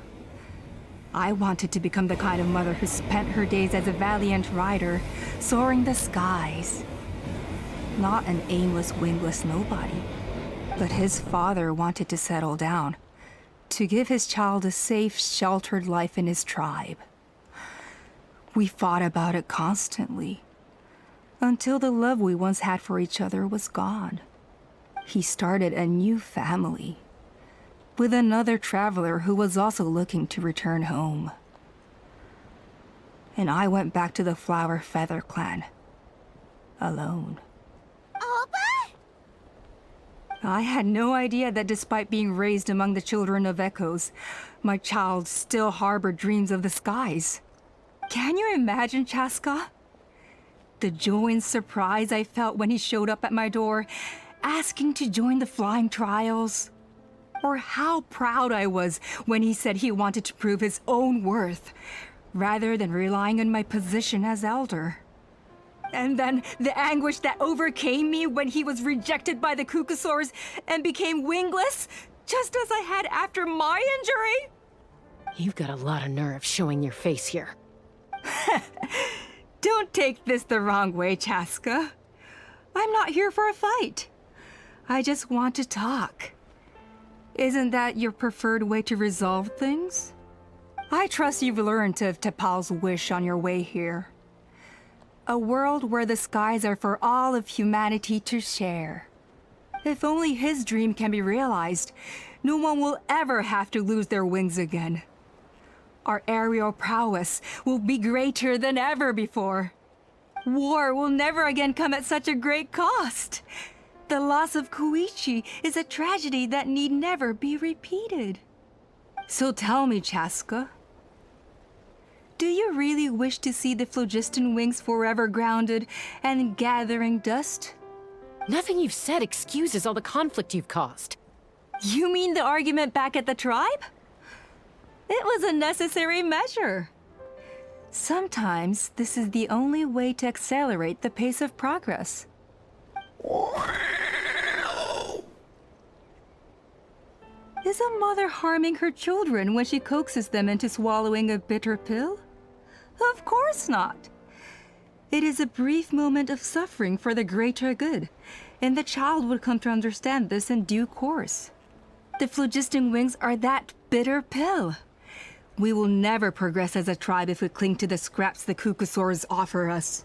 I wanted to become the kind of mother who spent her days as a valiant rider, soaring the skies. Not an aimless, wingless nobody. But his father wanted to settle down, to give his child a safe, sheltered life in his tribe. We fought about it constantly. until the love we once had for each other was gone. He started a new family with another traveler who was also looking to return home. And I went back to the Flower Feather clan, alone. Opa? I had no idea that despite being raised among the children of echoes, my child still harbored dreams of the skies. Can you imagine, Chaska? The joy and surprise I felt when he showed up at my door, asking to join the flying trials. Or how proud I was when he said he wanted to prove his own worth, rather than relying on my position as elder. And then the anguish that overcame me when he was rejected by the Cucusaurs and became wingless, just as I had after my injury. You've got a lot of nerve showing your face here. Don't take this the wrong way, Chaska. I'm not here for a fight. I just want to talk. Isn't that your preferred way to resolve things? I trust you've learned of Tepal's wish on your way here. A world where the skies are for all of humanity to share. If only his dream can be realized, no one will ever have to lose their wings again. Our aerial prowess will be greater than ever before. War will never again come at such a great cost. The loss of Koichi is a tragedy that need never be repeated. So tell me, Chaska, do you really wish to see the phlogiston wings forever grounded and gathering dust? Nothing you've said excuses all the conflict you've caused. You mean the argument back at the tribe? It was a necessary measure. Sometimes this is the only way to accelerate the pace of progress. Is a mother harming her children when she coaxes them into swallowing a bitter pill? Of course not. It is a brief moment of suffering for the greater good, and the child would come to understand this in due course. The phlogiston wings are that bitter pill. We will never progress as a tribe if we cling to the scraps the Cucusaurs offer us.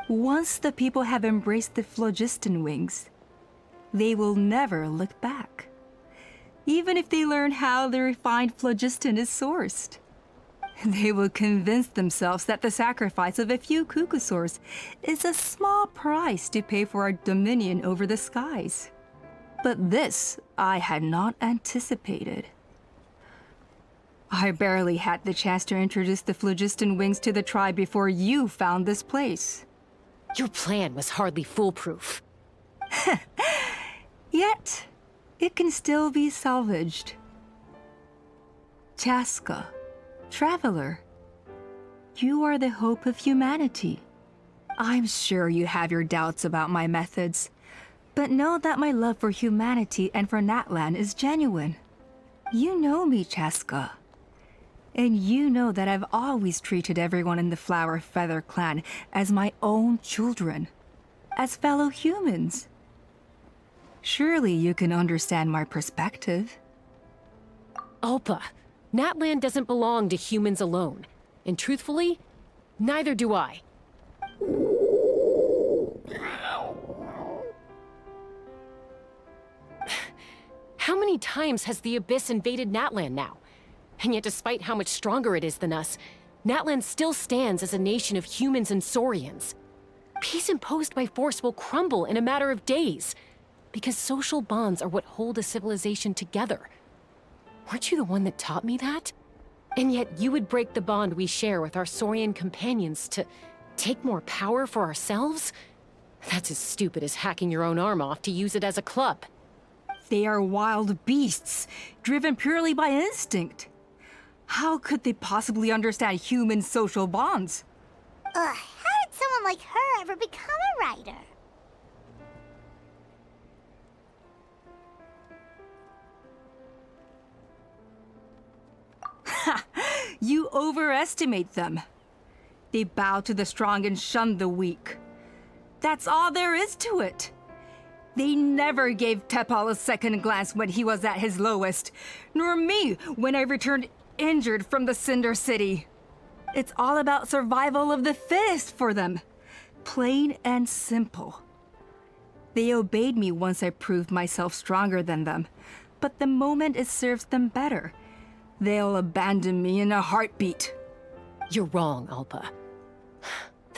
Once the people have embraced the phlogiston wings, they will never look back. Even if they learn how the refined phlogiston is sourced. They will convince themselves that the sacrifice of a few Cucusaurs is a small price to pay for our dominion over the skies. But this I had not anticipated. I barely had the chance to introduce the phlogiston wings to the tribe before you found this place. Your plan was hardly foolproof. Yet, it can still be salvaged. Chaska, traveler, you are the hope of humanity. I'm sure you have your doubts about my methods, but know that my love for humanity and for Natlan is genuine. You know me, Chaska. And you know that I've always treated everyone in the Flower Feather clan as my own children, as fellow humans. Surely you can understand my perspective. Alpa, Natlan doesn't belong to humans alone. And truthfully, neither do I. How many times has the Abyss invaded Natlan now? And yet despite how much stronger it is than us, Natlan still stands as a nation of humans and Saurians. Peace imposed by force will crumble in a matter of days, because social bonds are what hold a civilization together. Weren't you the one that taught me that? And yet you would break the bond we share with our Saurian companions to take more power for ourselves? That's as stupid as hacking your own arm off to use it as a club. They are wild beasts, driven purely by instinct. How could they possibly understand human social bonds? How did someone like her ever become a writer? You overestimate them. They bow to the strong and shun the weak. That's all there is to it. They never gave Tepal a second glance when he was at his lowest, nor me when I returned injured from the Cinder City. It's all about survival of the fittest for them. Plain and simple. They obeyed me once I proved myself stronger than them, but the moment it serves them better, they'll abandon me in a heartbeat. You're wrong, Alpa.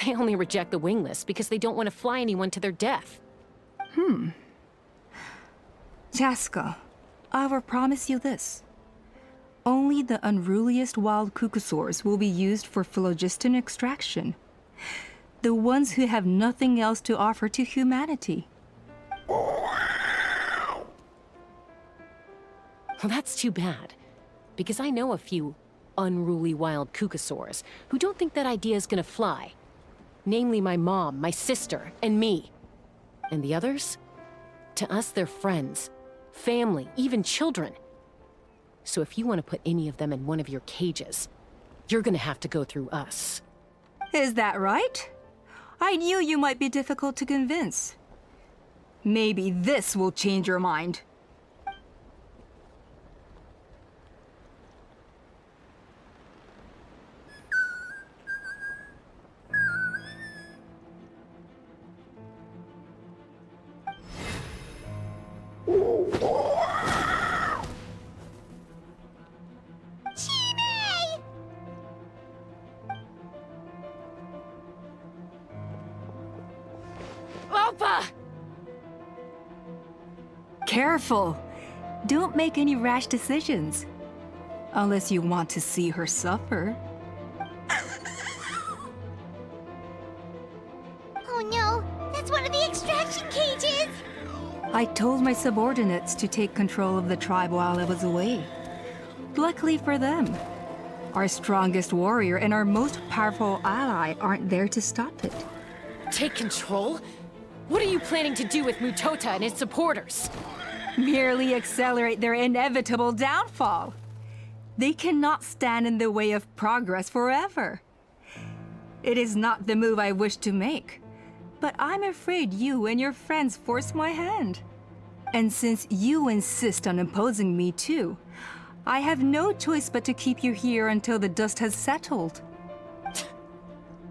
They only reject the wingless because they don't want to fly anyone to their death. Chaska, I will promise you this. Only the unruliest wild cuckosaurs will be used for phlogiston extraction. The ones who have nothing else to offer to humanity. Well, that's too bad, because I know a few unruly wild cuckosaurs who don't think that idea is gonna fly. Namely my mom, my sister, and me. And the others? To us, they're friends, family, even children. So if you want to put any of them in one of your cages, you're gonna have to go through us. Is that right? I knew you might be difficult to convince. Maybe this will change your mind. Alpa! Careful! Don't make any rash decisions. Unless you want to see her suffer. Oh no, that's one of the extraction cages! I told my subordinates to take control of the tribe while I was away. Luckily for them, our strongest warrior and our most powerful ally aren't there to stop it. Take control? What are you planning to do with Mutota and his supporters? Merely accelerate their inevitable downfall. They cannot stand in the way of progress forever. It is not the move I wish to make, but I'm afraid you and your friends force my hand. And since you insist on imposing me too, I have no choice but to keep you here until the dust has settled.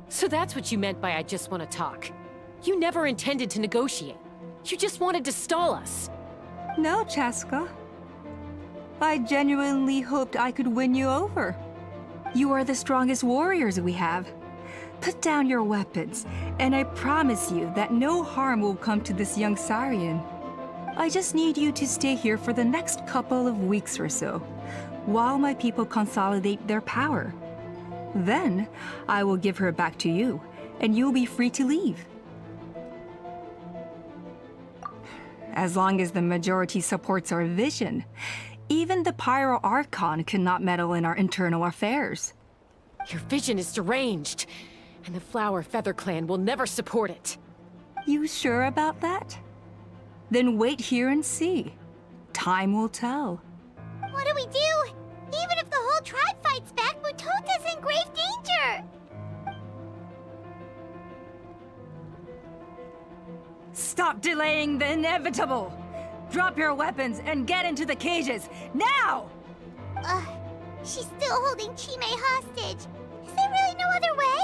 So that's what you meant by I just want to talk. You never intended to negotiate. You just wanted to stall us. No, Chaska. I genuinely hoped I could win you over. You are the strongest warriors we have. Put down your weapons, and I promise you that no harm will come to this young Saurian. I just need you to stay here for the next couple of weeks or so, while my people consolidate their power. Then, I will give her back to you, and you'll be free to leave. As long as the majority supports our vision, even the Pyro Archon cannot meddle in our internal affairs. Your vision is deranged, and the Flower Feather Clan will never support it. You sure about that? Then wait here and see. Time will tell. What do we do? Even if the whole tribe fights back, Mutota's in grave danger! Stop delaying the inevitable! Drop your weapons and get into the cages, now! She's still holding Chime hostage. Is there really no other way?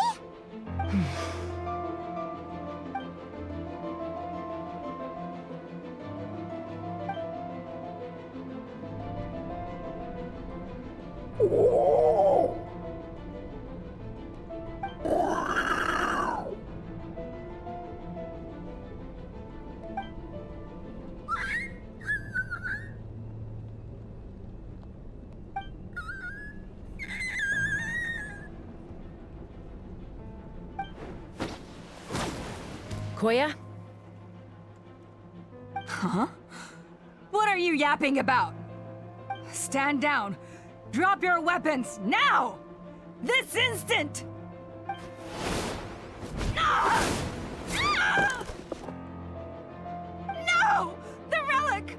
Koya? Huh? What are you yapping about? Stand down. Drop your weapons, now! This instant! No! The relic!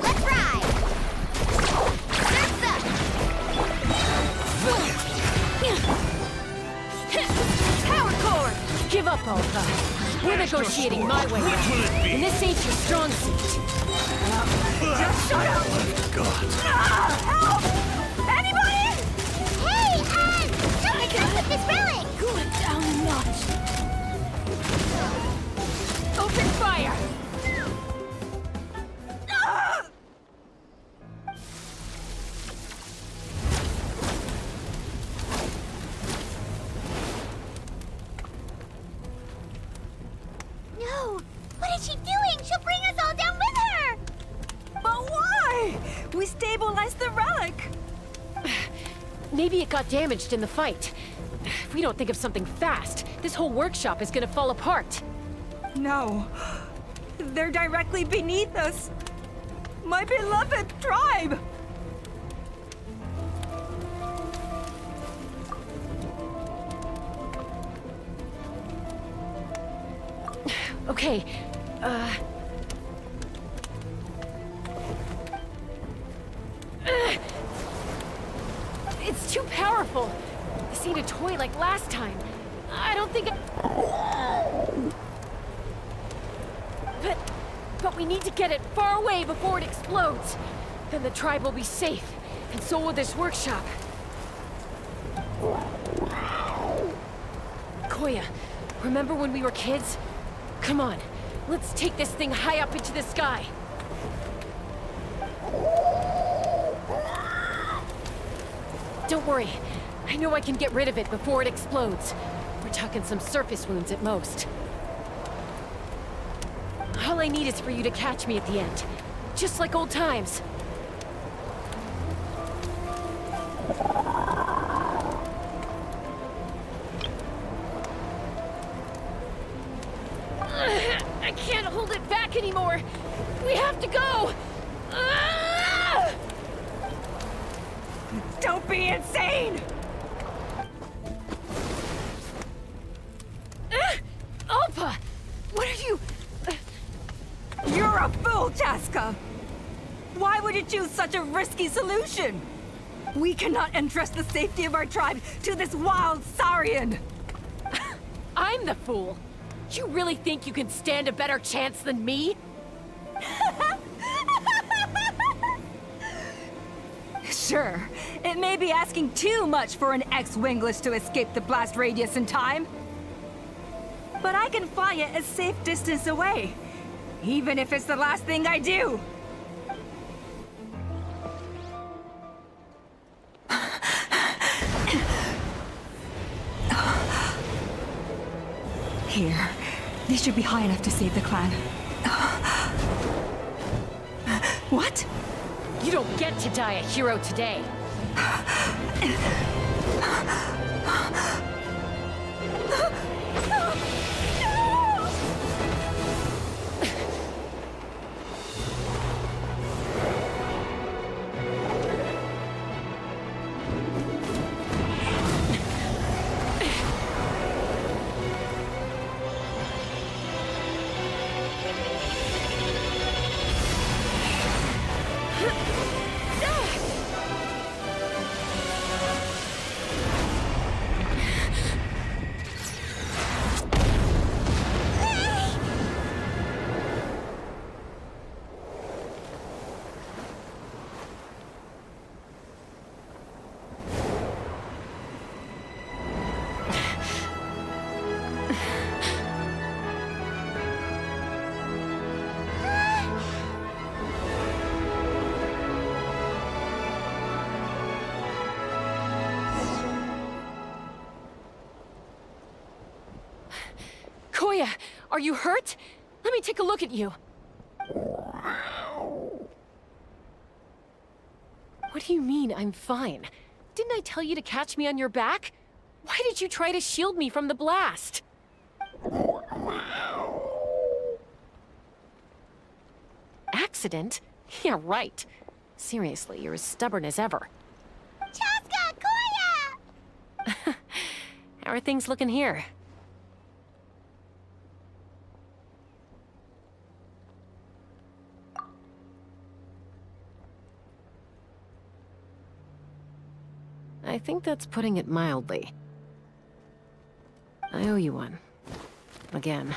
Let's ride! Surf's up! Power cord! Give up, Alpha. We're negotiating my way out. And this ain't your strong suit. Just shut up! God. Help! Anybody? Hey, something's up with this relic! Cool it down a notch. Open fire! No! What is she doing? She'll bring us all down with her! But why? We stabilized the relic. Maybe it got damaged in the fight. If we don't think of something fast, this whole workshop is gonna fall apart. No. They're directly beneath us. My beloved tribe! Okay, it's too powerful. This ain't a toy like last time. I don't think But we need to get it far away before it explodes. Then the tribe will be safe, and so will this workshop. Koya, remember when we were kids? Come on, let's take this thing high up into the sky. Don't worry, I know I can get rid of it before it explodes. We're talking some surface wounds at most. All I need is for you to catch me at the end, just like old times. I can't hold it back anymore. We have to go. Don't be insane! Alpa! What are you... You're a fool, Chaska! Why would you choose such a risky solution? We cannot entrust the safety of our tribe to this wild Saurian! I'm the fool. You really think you can stand a better chance than me? Sure, it may be asking too much for an ex-wingless to escape the blast radius in time. But I can fly it a safe distance away, even if it's the last thing I do. Here, these should be high enough to save the clan. What? You don't get to die a hero today. Koya, are you hurt? Let me take a look at you. What do you mean, I'm fine? Didn't I tell you to catch me on your back? Why did you try to shield me from the blast? Accident? Yeah, right. Seriously, you're as stubborn as ever. Chaska, Koya! How are things looking here? I think that's putting it mildly. I owe you one. Again.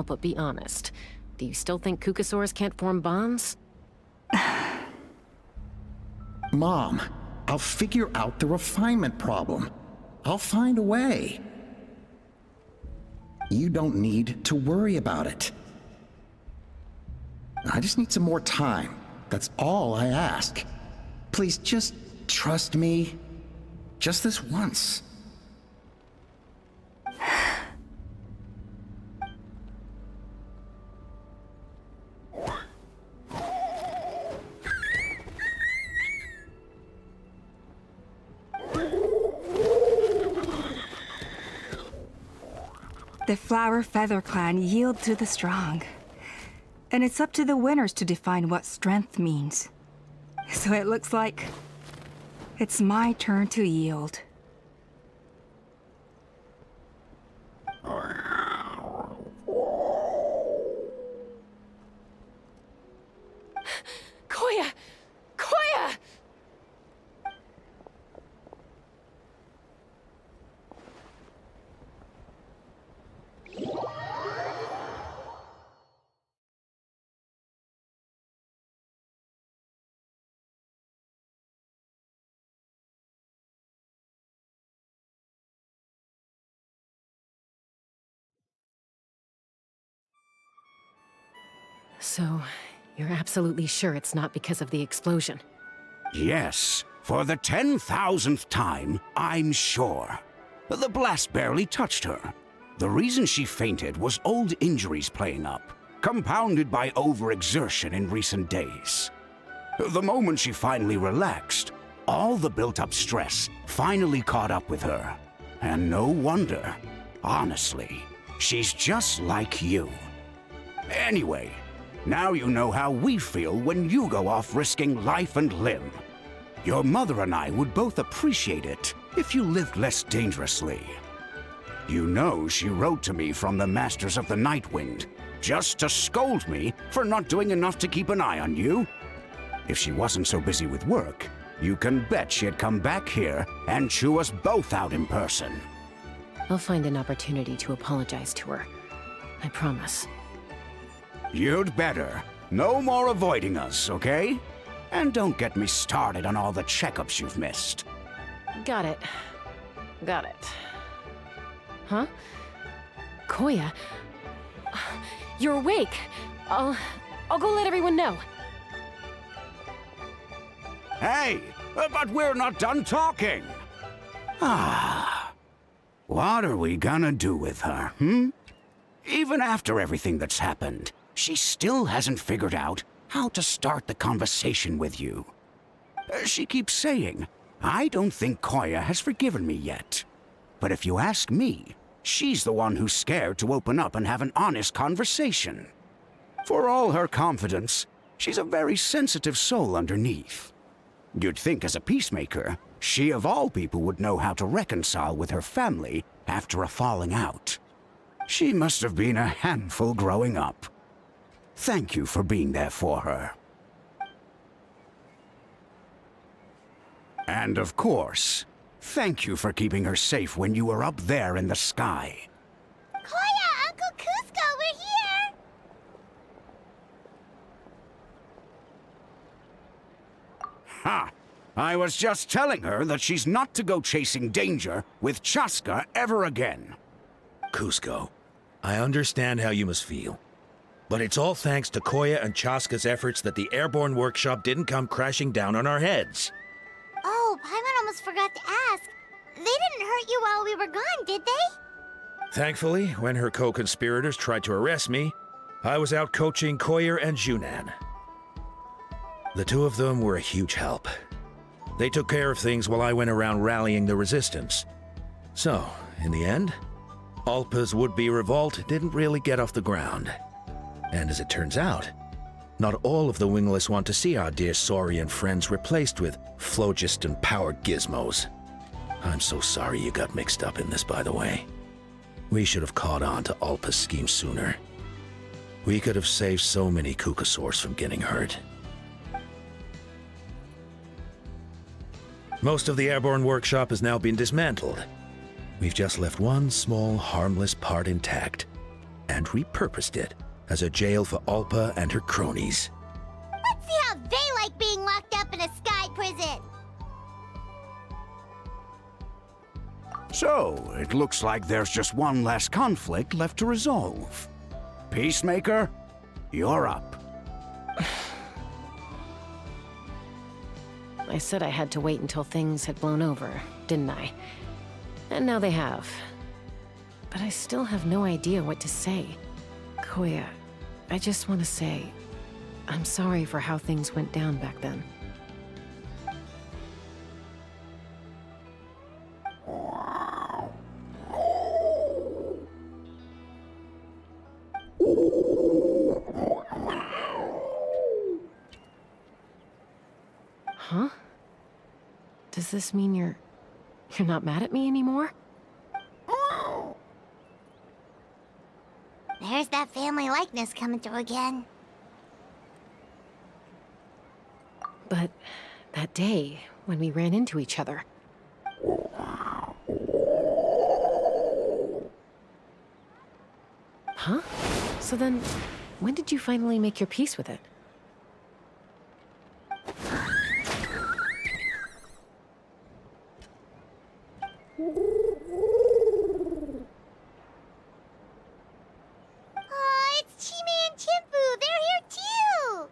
Alpa, be honest. Do you still think Kukasaurs can't form bonds? Mom, I'll figure out the refinement problem. I'll find a way. You don't need to worry about it. I just need some more time. That's all I ask. Please just trust me. Just this once. The Flower Feather Clan yield to the strong. And it's up to the winners to define what strength means. So it looks like it's my turn to yield. Koya! Koya! So, you're absolutely sure it's not because of the explosion? Yes, for the 10,000th time, I'm sure. The blast barely touched her. The reason she fainted was old injuries playing up, compounded by overexertion in recent days. The moment she finally relaxed, all the built-up stress finally caught up with her. And no wonder. Honestly, she's just like you. Anyway, now you know how we feel when you go off risking life and limb. Your mother and I would both appreciate it if you lived less dangerously. You know she wrote to me from the Masters of the Nightwind, just to scold me for not doing enough to keep an eye on you. If she wasn't so busy with work, you can bet she'd come back here and chew us both out in person. I'll find an opportunity to apologize to her. I promise. You'd better. No more avoiding us, okay? And don't get me started on all the checkups you've missed. Got it. Got it. Huh? Koya? You're awake. I'll go let everyone know. Hey, but we're not done talking. What are we gonna do with her, Even after everything that's happened, she still hasn't figured out how to start the conversation with you. She keeps saying, I don't think Koya has forgiven me yet. But if you ask me, she's the one who's scared to open up and have an honest conversation. For all her confidence, she's a very sensitive soul underneath. You'd think as a peacemaker, she of all people would know how to reconcile with her family after a falling out. She must have been a handful growing up. Thank you for being there for her. And of course, thank you for keeping her safe when you were up there in the sky. Koya, Uncle Cusco, we're here! Ha! I was just telling her that she's not to go chasing danger with Chaska ever again. Cusco, I understand how you must feel. But it's all thanks to Koya and Chaska's efforts that the airborne workshop didn't come crashing down on our heads. Oh, Paimon almost forgot to ask. They didn't hurt you while we were gone, did they? Thankfully, when her co-conspirators tried to arrest me, I was out coaching Koya and Junan. The two of them were a huge help. They took care of things while I went around rallying the resistance. So, in the end, Alpa's would-be revolt didn't really get off the ground. And as it turns out, not all of the Wingless want to see our dear Saurian friends replaced with phlogiston-powered gizmos. I'm so sorry you got mixed up in this, by the way. We should have caught on to Alpa's scheme sooner. We could have saved so many Kukasaurs from getting hurt. Most of the airborne workshop has now been dismantled. We've just left one small, harmless part intact. And and repurposed it as a jail for Alpa and her cronies. Let's see how they like being locked up in a sky prison. So, it looks like there's just one less conflict left to resolve. Peacemaker, you're up. I said I had to wait until things had blown over, didn't I? And now they have. But I still have no idea what to say. Koya, I just want to say, I'm sorry for how things went down back then. Huh? Does this mean you're not mad at me anymore? There's that family likeness coming through again. But that day, when we ran into each other... Huh? So then, when did you finally make your peace with it? Oh, it's Chime and Chimpu! They're here too!